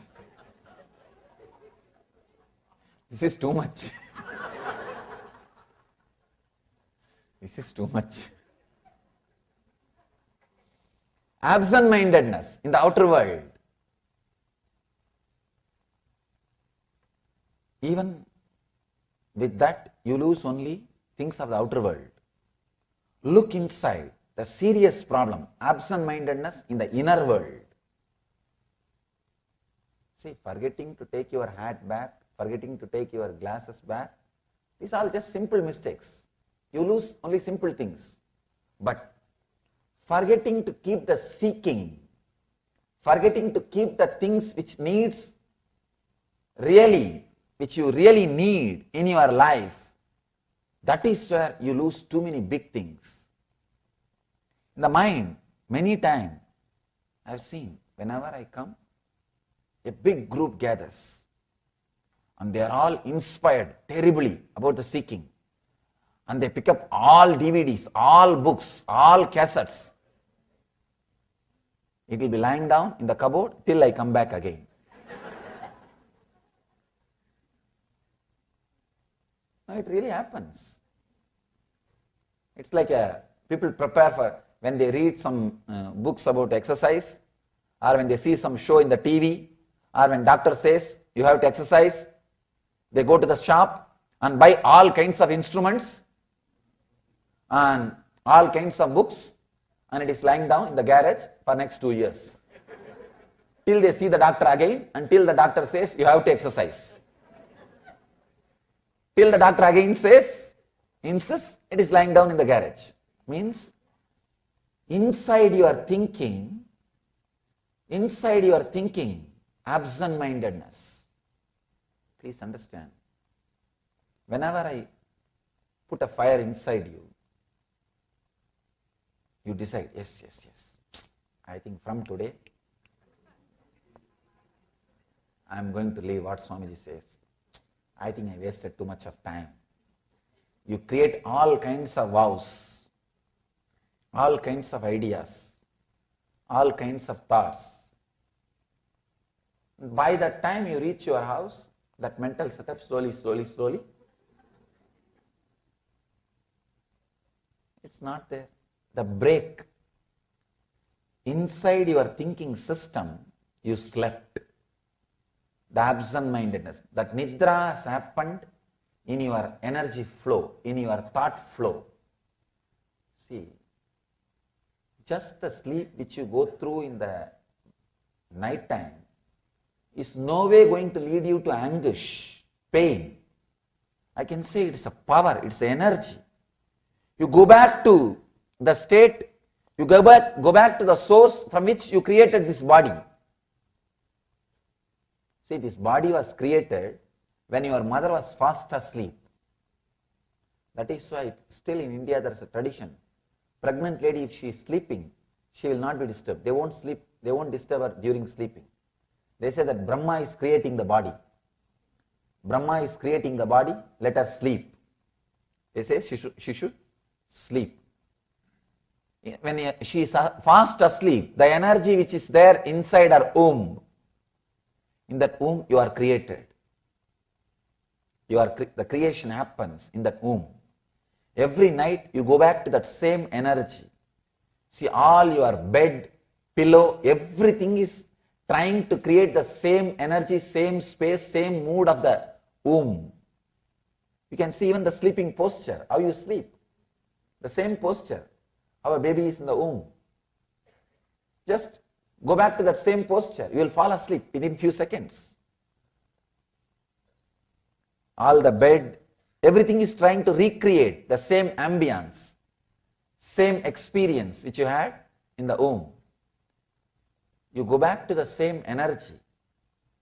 This is too much. This is too much. Absent-mindedness in the outer world. Even with that, you lose only things of the outer world. Look inside, the serious problem, absent-mindedness in the inner world. See, forgetting to take your hat back, forgetting to take your glasses back, these are all just simple mistakes. You lose only simple things. But forgetting to keep the seeking, forgetting to keep the things which you really need in your life, that is where you lose too many big things. In the mind, many times, I have seen, whenever I come, a big group gathers and they are all inspired terribly about the seeking, and they pick up all DVDs, all books, all cassettes. It will be lying down in the cupboard till I come back again. No, it really happens. It's like people prepare for when they read some books about exercise, or when they see some show in the TV, or when doctor says you have to exercise, they go to the shop and buy all kinds of instruments and all kinds of books, and it is lying down in the garage for next 2 years. Till they see the doctor again, until the doctor says you have to exercise. Till the doctor again insists, it is lying down in the garage. Means inside your thinking, absent-mindedness. Please understand. Whenever I put a fire inside you, you decide, yes. I think from today, I am going to leave what Swamiji says. I think I wasted too much of time. You create all kinds of vows, all kinds of ideas, all kinds of thoughts. By the time you reach your house, that mental setup slowly, it's not there. The break. Inside your thinking system, you slept. The absent-mindedness. That nidra has happened in your energy flow, in your thought flow. See, just the sleep which you go through in the night time is no way going to lead you to anguish, pain. I can say it's a power, it's energy. You go back to the state, you go back to the source from which you created this body. See, this body was created when your mother was fast asleep. That is why still in India there is a tradition. Pregnant lady, if she is sleeping, she will not be disturbed. They won't sleep, they won't disturb her during sleeping. They say that Brahma is creating the body. Brahma is creating the body, let her sleep. They say she should sleep. When she is fast asleep, the energy which is there inside her womb, in that womb you are created. The creation happens in that womb. Every night you go back to that same energy. See, all your bed, pillow, everything is trying to create the same energy, same space, same mood of the womb. You can see even the sleeping posture, how you sleep. The same posture. Our baby is in the womb. Just go back to that same posture. You will fall asleep within few seconds. All the bed, everything is trying to recreate the same ambience, same experience which you had in the womb. You go back to the same energy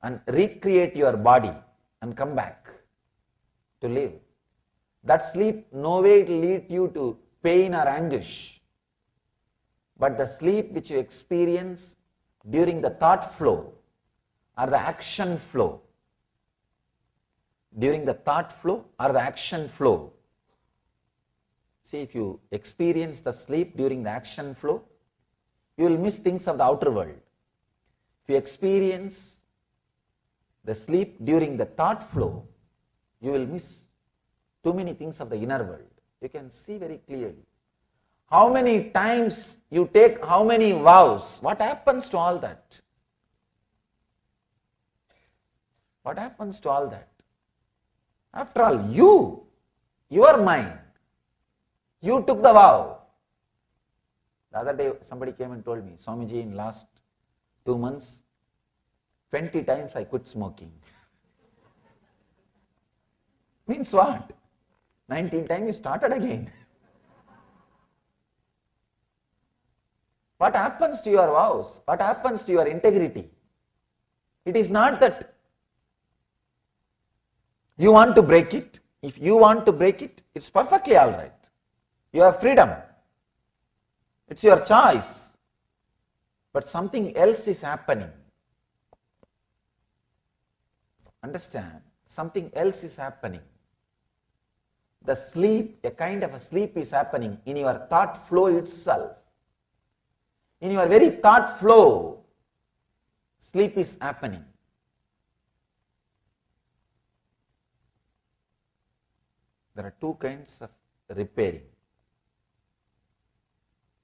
and recreate your body and come back to live. That sleep no way will lead you to pain or anguish. But the sleep which you experience during the thought flow or the action flow, during the thought flow or the action flow. See, if you experience the sleep during the action flow, you will miss things of the outer world. If you experience the sleep during the thought flow, you will miss too many things of the inner world. You can see very clearly. How many times you take how many vows? What happens to all that? What happens to all that? After all, your mind, you took the vow. The other day somebody came and told me, Swamiji, in last 2 months, 20 times I quit smoking. Means what? 19 times you started again. What happens to your vows? What happens to your integrity? It is not that you want to break it. If you want to break it, it's perfectly all right. You have freedom. It's your choice. But something else is happening. Understand? Something else is happening. The sleep, a kind of a sleep is happening in your thought flow itself. In your very thought flow, sleep is happening. There are two kinds of repairing.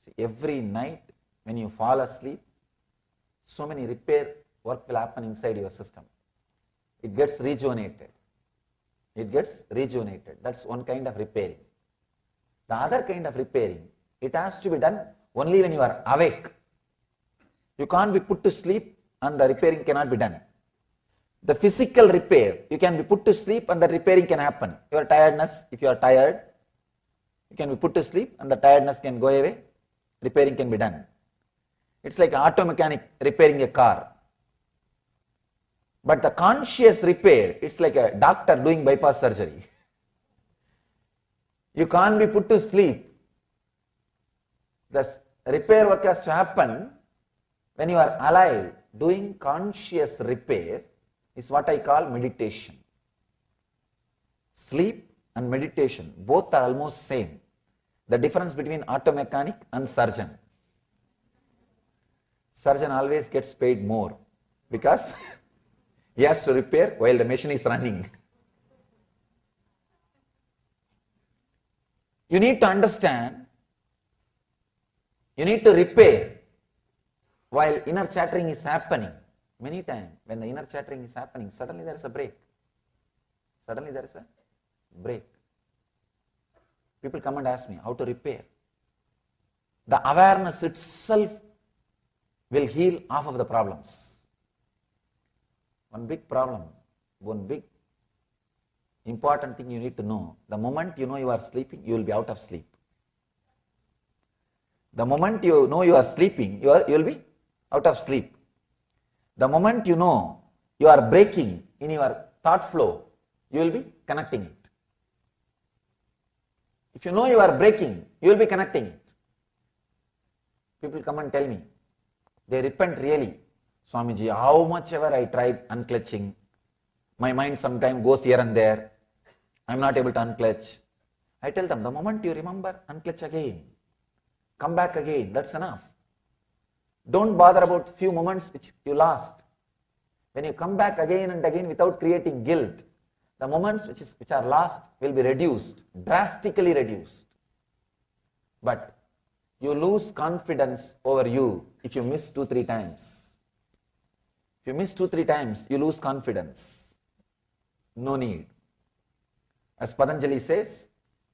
See, every night when you fall asleep, so many repair work will happen inside your system. It gets rejuvenated. It gets rejuvenated. That's one kind of repairing. The other kind of repairing, it has to be done only when you are awake. You can't be put to sleep and the repairing cannot be done. The physical repair, you can be put to sleep and the repairing can happen. Your tiredness, if you are tired, you can be put to sleep and the tiredness can go away, repairing can be done. It's like an auto mechanic repairing a car. But the conscious repair, it's like a doctor doing bypass surgery. You can't be put to sleep. The repair work has to happen when you are alive. Doing conscious repair is what I call meditation. Sleep and meditation, both are almost same. The difference between auto mechanic and surgeon. Surgeon always gets paid more because he has to repair while the machine is running. You need to understand, you need to repair while inner chattering is happening. Many times when the inner chattering is happening, suddenly there is a break. Suddenly there is a break. People come and ask me how to repair. The awareness itself will heal half of the problems. One big problem, one big important thing you need to know, the moment you know you are sleeping, you will be out of sleep. The moment you know you are sleeping, you will be out of sleep. The moment you know you are breaking in your thought flow, you will be connecting it. If you know you are breaking, you will be connecting it. People come and tell me, they repent really. Swamiji, how much ever I tried unclutching, my mind sometimes goes here and there. I am not able to unclutch. I tell them, the moment you remember, unclutch again. Come back again, that's enough. Don't bother about few moments which you lost. When you come back again and again without creating guilt, the moments which are lost will be reduced, drastically reduced. But you lose confidence over you if you miss 2-3 times. If you miss 2-3 times, you lose confidence. No need. As Patanjali says,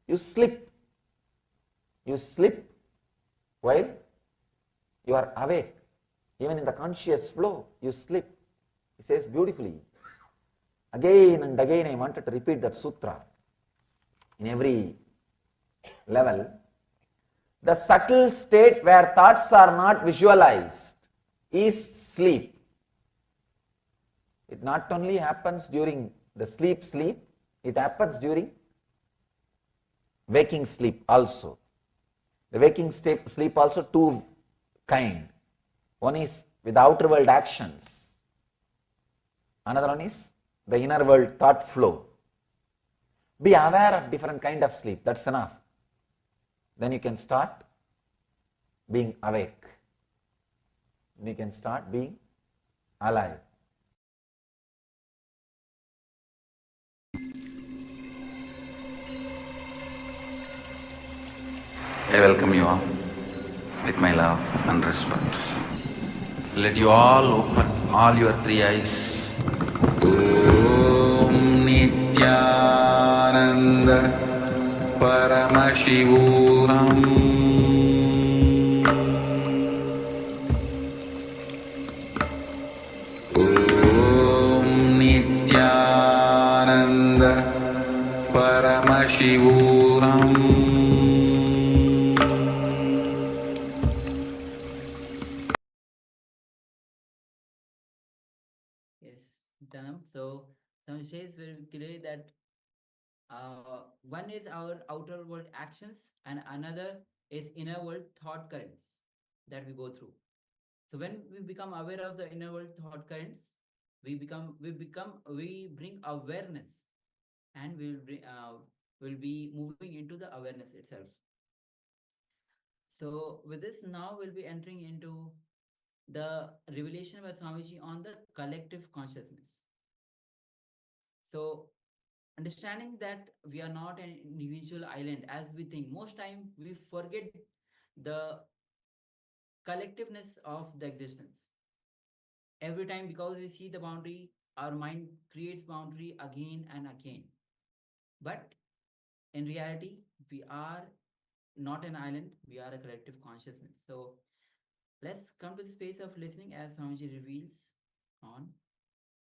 you slip. You slip while you are awake. Even in the conscious flow, you slip. He says beautifully. Again and again I wanted to repeat that sutra in every level. The subtle state where thoughts are not visualized is sleep. It not only happens during the sleep, it happens during waking sleep also. The waking sleep also two kind. One is with outer world actions. Another one is the inner world thought flow. Be aware of different kind of sleep. That's enough. Then you can start being awake. You can start being alive. I welcome you all with my love and respect. Let you all open all your 3 eyes. Om Nithyananda Paramashivam. Om Nithyananda Paramashivam. So some says very clearly that one is our outer world actions and another is inner world thought currents that we go through. So when we become aware of the inner world thought currents, we bring awareness, and we'll be moving into the awareness itself. So with this, now we'll be entering into the revelation by Swamiji on the collective consciousness. So understanding that we are not an individual island as we think. Most time we forget the collectiveness of the existence. Every time, because we see the boundary, our mind creates boundary again and again. But in reality, we are not an island, we are a collective consciousness. So let's come to the space of listening as Swamiji reveals on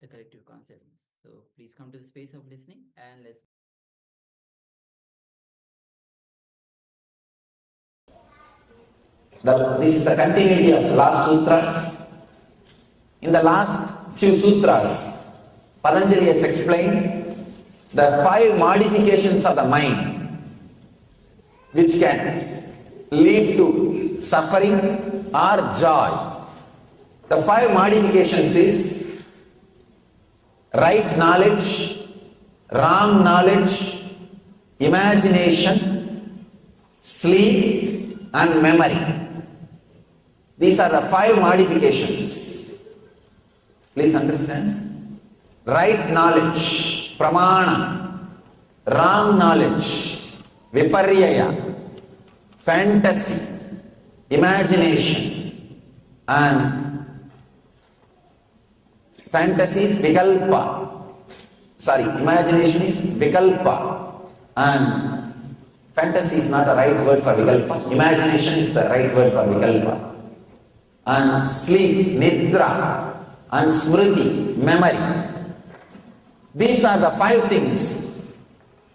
the collective consciousness. So please come to the space of listening and let's. This is the continuity of last sutras. In the last few sutras, Patanjali has explained the 5 modifications of the mind which can lead to suffering or joy. The 5 modifications is right knowledge, wrong knowledge, imagination, sleep and memory. These are the 5 modifications. Please understand. Right knowledge, pramana. Wrong knowledge, viparyaya. Fantasy, imagination, and fantasy is vikalpa. Sorry, imagination is vikalpa, and fantasy is not the right word for vikalpa. Imagination is the right word for vikalpa. And sleep, nidra, and smriti, memory. These are the 5 things,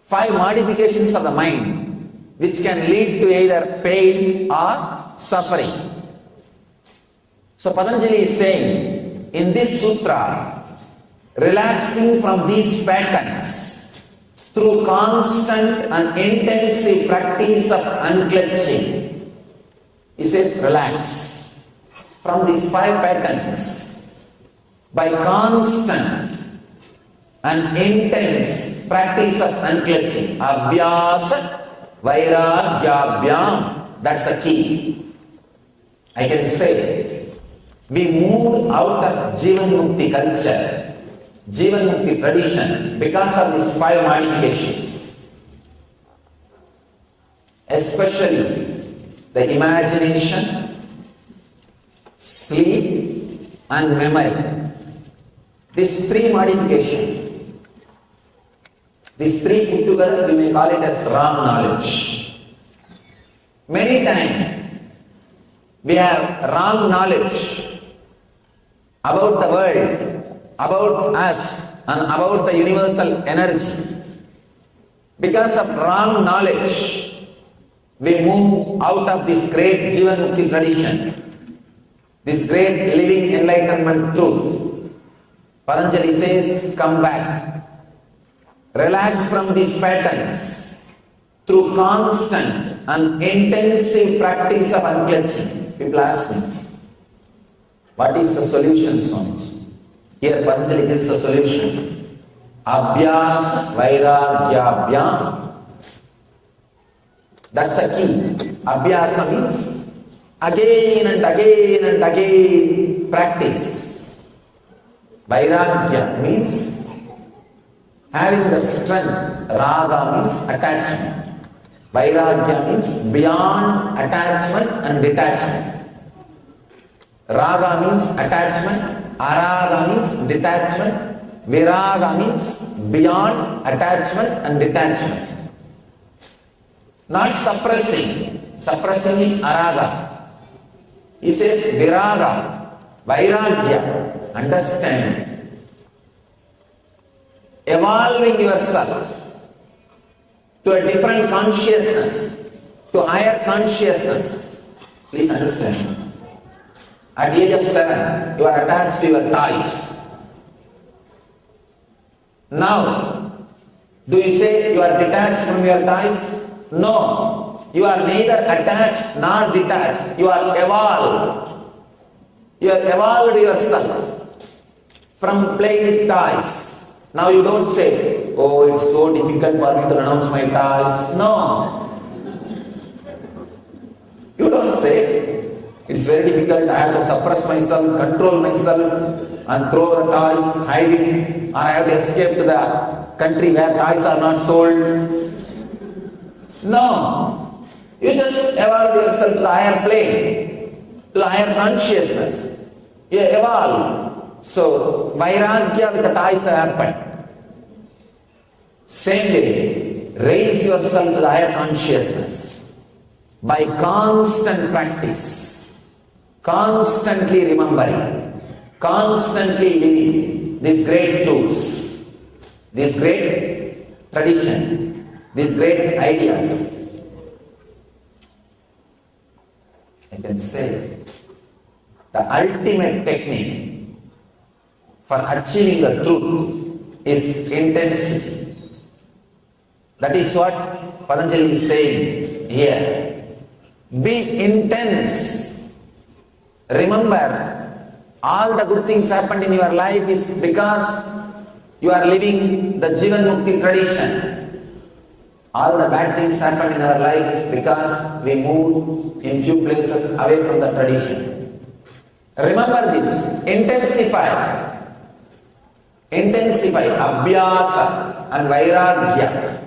5 modifications of the mind which can lead to either pain or suffering. So Patanjali is saying in this sutra, relaxing from these patterns through constant and intensive practice of unclenching. He says relax from these 5 patterns by constant and intense practice of unclenching. Abhyasa Vairagyabhyam, that's the key. I can say, we moved out of Jivan Mukti culture, Jivan Mukti tradition because of these 5 modifications. Especially the imagination, sleep and memory. These 3 modifications. These 3 put together, we may call it as wrong knowledge. Many times, we have wrong knowledge about the world, about us, and about the universal energy. Because of wrong knowledge, we move out of this great Jivan Mukti tradition, this great living enlightenment truth. Patanjali says, come back. Relax from these patterns through constant and intensive practice of unclenching. People ask me, what is the solution, Swamiji? Here Patanjali gives the solution. Abhyasa Vairagyabhyam. That's the key. Abhyasa means again and again and again practice. Vairagya means having the strength. Raga means attachment. Vairagya means beyond attachment and detachment. Raga means attachment. Araga means detachment. Viraga means beyond attachment and detachment. Not suppressing. Suppressing is araga. He says viraga, vairagya, understand. Evolving yourself to a different consciousness, to higher consciousness. Please understand. At the age of 7, you are attached to your toys. Now, do you say you are detached from your toys? No. You are neither attached nor detached. You are evolved. You have evolved yourself from playing with toys. Now you don't say, oh, it's so difficult for me to renounce my toys. No. You don't say, it's very difficult, I have to suppress myself, control myself, and throw the toys, hide it, or I have to escape to the country where toys are not sold. No. You just evolve yourself to the higher plane, to the higher consciousness. You evolve. So, vairagya with the toys happen. Same way, raise yourself to the higher consciousness by constant practice, constantly remembering, constantly living these great truths, this great tradition, these great ideas. I can say the ultimate technique for achieving the truth is intensity. That is what Patanjali is saying here. Be intense. Remember, all the good things happened in your life is because you are living the Jivan Mukti tradition. All the bad things happen in our lives because we moved in few places away from the tradition. Remember this, intensify abhyasa and vairagya.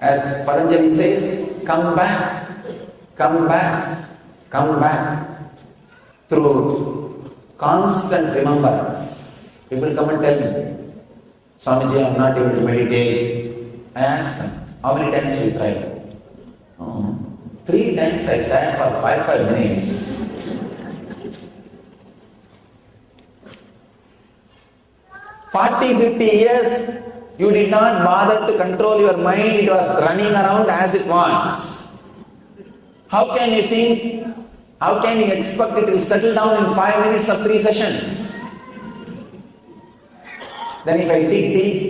As Patanjali says, come back, through constant remembrance. People come and tell me, Swamiji, I am not able to meditate. I ask them, how many times you tried? 3 times I sat for 5 minutes. 40-50 years, you did not bother to control your mind, it was running around as it wants. How can you think, how can you expect it will settle down in 5 minutes of 3 sessions? Then if I dig deep,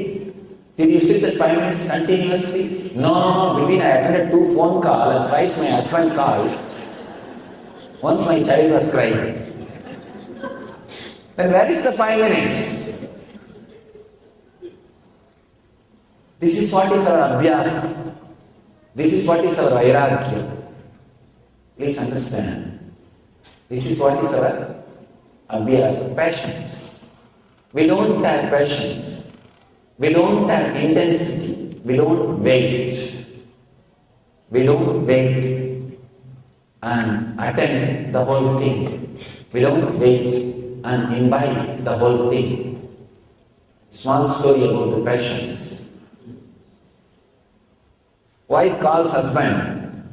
did you sit at 5 minutes continuously? No. Between I attended 2 phone calls and twice my husband called. Once my child was crying. Then where is the 5 minutes? This is what is our abhyasa. This is what is our vairagya. Please understand. This is what is our abhyasa, passions. We don't have passions. We don't have intensity. We don't wait. We don't wait and attend the whole thing. We don't wait and imbibe the whole thing. Small story about the passions. Wife calls husband.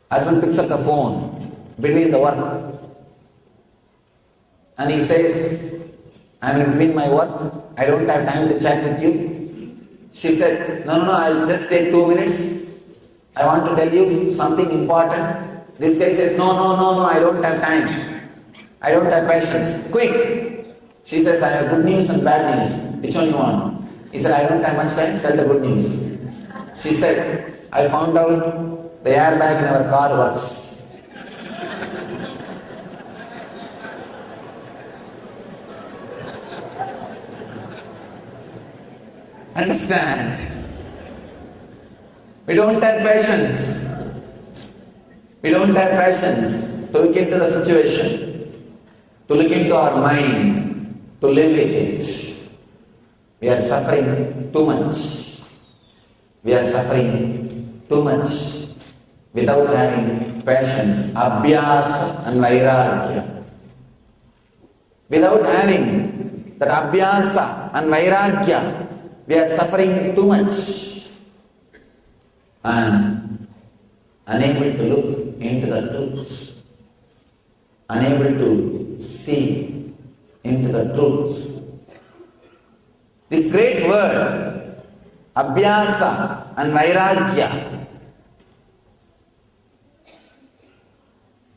Husband picks up the phone between the work and he says, I am in between my work, I don't have time to chat with you. She said, no, I'll just take 2 minutes. I want to tell you something important. This guy says, no, I don't have time. I don't have patience. Quick. She says, I have good news and bad news. Which one you want? He said, I don't have much time. Tell the good news. She said, I found out the airbag in our car works. Understand? We don't have patience. We don't have patience to look into the situation, to look into our mind, to live with it. We are suffering too much. We are suffering too much without having patience, abhyasa and vairagya. Without having that abhyasa and vairagya, we are suffering too much and unable to look into the truth, unable to see into the truth. This great word, abhyasa and vairagya,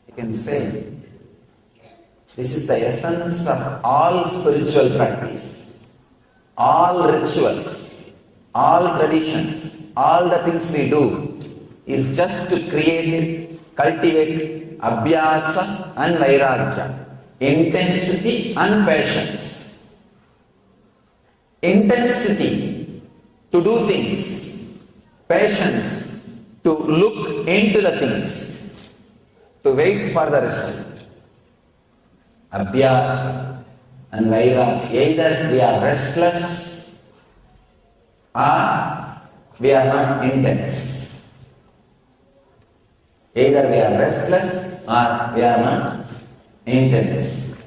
you can say, this is the essence of all spiritual practice, all rituals, all traditions, all the things we do is just to create, cultivate abhyasa and vairagya, intensity and patience. Intensity to do things, patience to look into the things, to wait for the result. Abhyasa and vairagya, either we are restless or we are not intense. Either we are restless or we are not intense.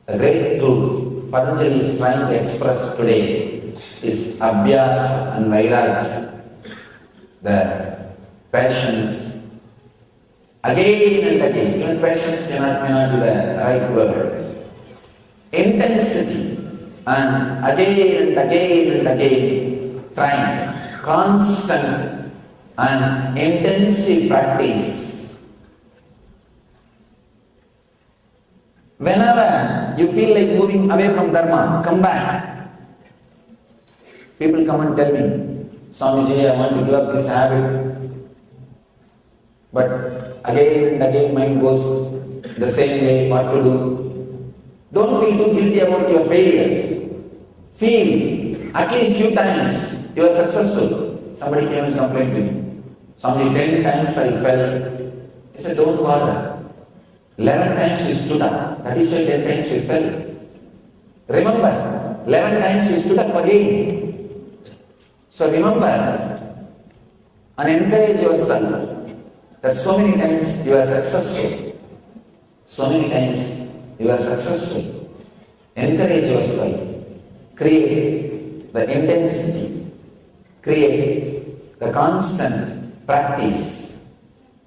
The great truth Patanjali is trying to express today is abhyasa and vairagya. The passions, again and again, even passions may not be the right word. Intensity and again and again trying, constant and intensive practice. Whenever you feel like moving away from dharma, come back. People come and tell me, Swamiji, I want to give up this habit. But again and again mind goes the same way, what to do. Don't feel too guilty about your failures. Feel at least few times you are successful. Somebody came and complained to me. Somebody 10 times I fell. I said, don't bother. 11 times you stood up. That is why 10 times you fell. Remember, 11 times you stood up again. So remember and encourage yourself that so many times you are successful. So many times you are successful. Encourage yourself. Create the intensity. Create the constant practice.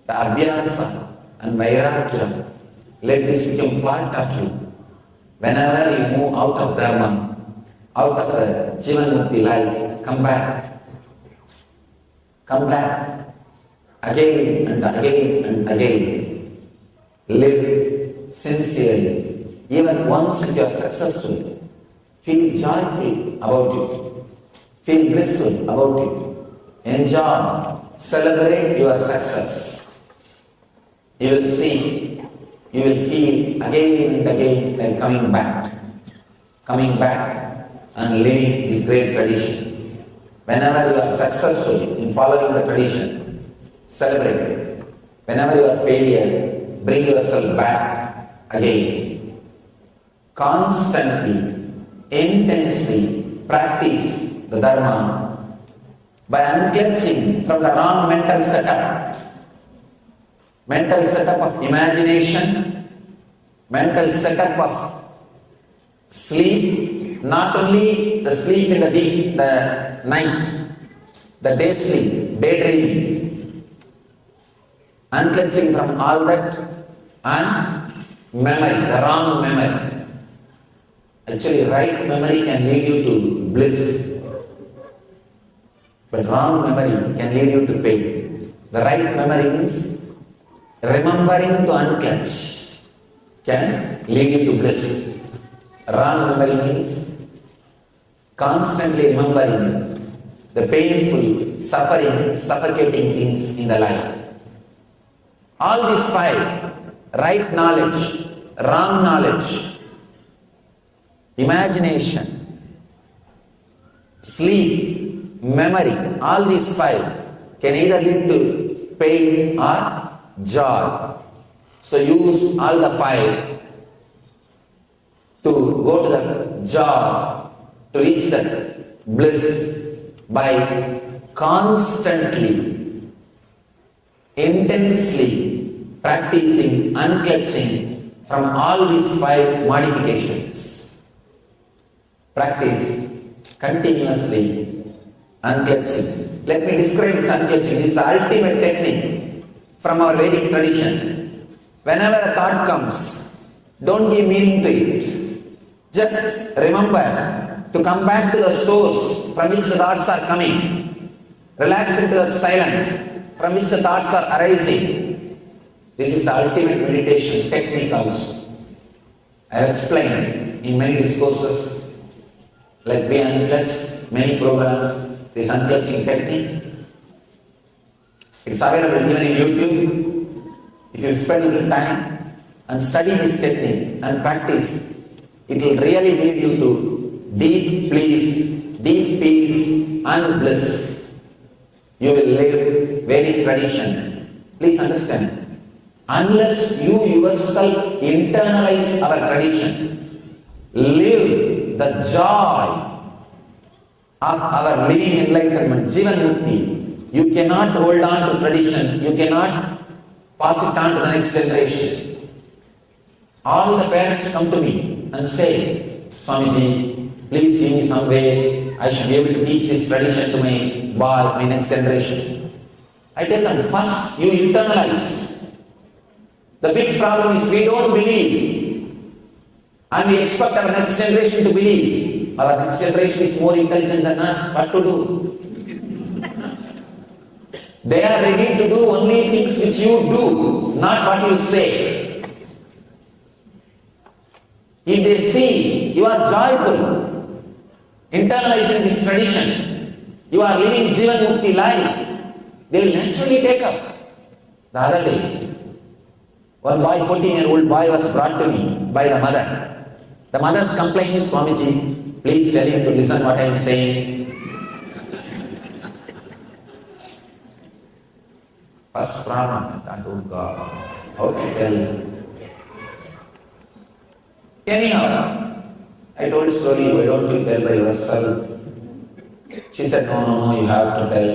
The abhyasa and vairagya. Let this become part of you. Whenever you move out of Dharma, out of the Jivan Mukti life, come back. Come back. Again and again and again. Live sincerely. Even once if you are successful, feel joyful about it. Feel blissful about it. Enjoy. Celebrate your success. You will see, you will feel again and again like coming back. Coming back and living this great tradition. Whenever you are successful in following the tradition, celebrate it. Whenever you are failure, bring yourself back again. Constantly, intensely practice the Dharma by unclenching from the wrong mental setup. Mental setup of imagination, mental setup of sleep, not only the sleep in the night, the day sleep, daydreaming, unclenching from all that, and memory, the wrong memory. Actually, right memory can lead you to bliss, but wrong memory can lead you to pain. The right memory means remembering to unclench can lead you to bliss. Wrong memory means constantly remembering the painful, suffering, suffocating things in the life. All these five, right knowledge, wrong knowledge, imagination, sleep, memory, all these five can either lead to pain or joy. So use all the five to go to the joy, to reach the bliss by constantly, intensely practicing unclutching from all these five modifications. Practice continuously unclutching. Let me describe this unclutching. This is the ultimate technique from our Vedic tradition. Whenever a thought comes, don't give meaning to it. Just remember to come back to the source from which the thoughts are coming. Relax into the silence from which the thoughts are arising. This is the ultimate meditation technique also. I have explained in many discourses, like Be Unclutched, many programs, this unclutching technique. It's available even in YouTube. If you spend a little time and study this technique and practice, it will really lead you to deep peace and bliss. You will live Vedic tradition. Please understand, unless you yourself internalize our tradition, live the joy of our living enlightenment, Jivan Mukti, you cannot hold on to tradition, you cannot pass it on to the next generation. All the parents come to me and say, Swamiji, please give me some way, I should be able to teach this tradition to my boy, my next generation. I tell them, first you internalize. The big problem is we don't believe and we expect our next generation to believe. Our next generation is more intelligent than us. What to do? They are ready to do only things which you do, not what you say. If they see you are joyful, internalizing this tradition, you are living Jivan Mukti life, they will naturally take up. The other day, one boy, 14-year-old boy was brought to me by the mother. The mother's complaint is, Swamiji, please tell him to listen what I am saying. First problem, I told God, how to tell. Anyhow, I told slowly, why don't you tell by yourself? She said, no, you have to tell.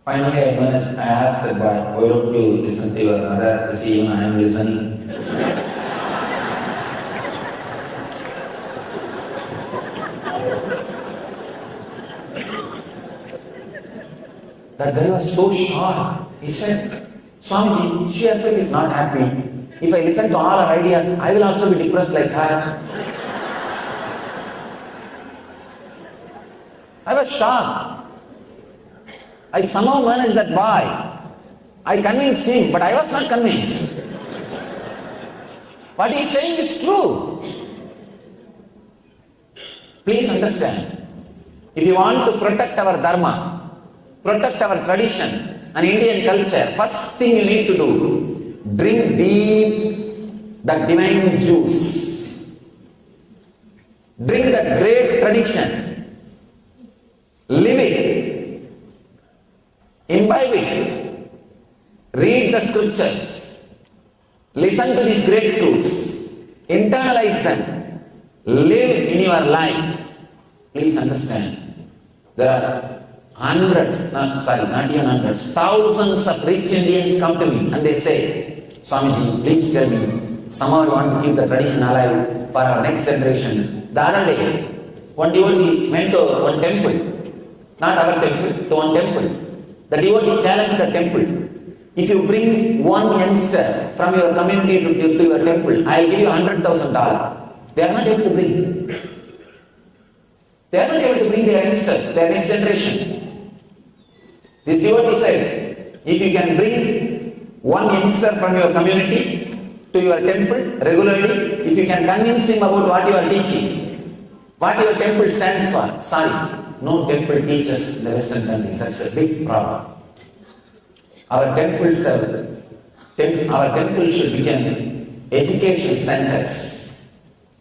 Finally, I asked the boy, why don't you listen to your mother? You see, even I am listening. That guy was so shocked. He said, Swamiji, she herself is not happy. If I listen to all her ideas, I will also be depressed like her. I was shocked. I somehow managed that boy. I convinced him, but I was not convinced. What he is saying is true. Please understand. If you want to protect our dharma, protect our tradition and Indian culture, first thing you need to do, drink deep the divine juice. Drink the great tradition. Live it. Imbibe it. Read the scriptures. Listen to these great truths. Internalize them. Live in your life. Please understand. There are hundreds, not even hundreds, thousands of rich Indians come to me and they say, Swamiji, please tell me, somehow I want to keep the tradition alive for our next generation. The other day, one devotee went to one temple, not our temple, to one temple. The devotee challenged the temple. If you bring one youngster from your community to your temple, I will give you $100,000. They are not able to bring. They are not able to bring their youngsters, their next generation. This devotee said, if you can bring one youngster from your community to your temple regularly, if you can convince him about what you are teaching, what your temple stands for, sorry, no temple teaches in the Western countries. That's a big problem. Our temples should become education centers,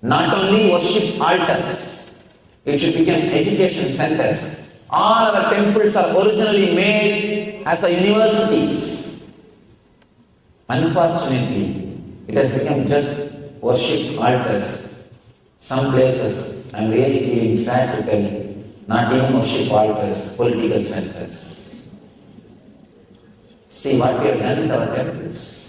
not only worship altars. It should become education centers. All our temples are originally made as universities. Unfortunately, it has become just worship altars. Some places, I am really feeling sad to tell, not even worship altars, political centers. See what we have done with our temples.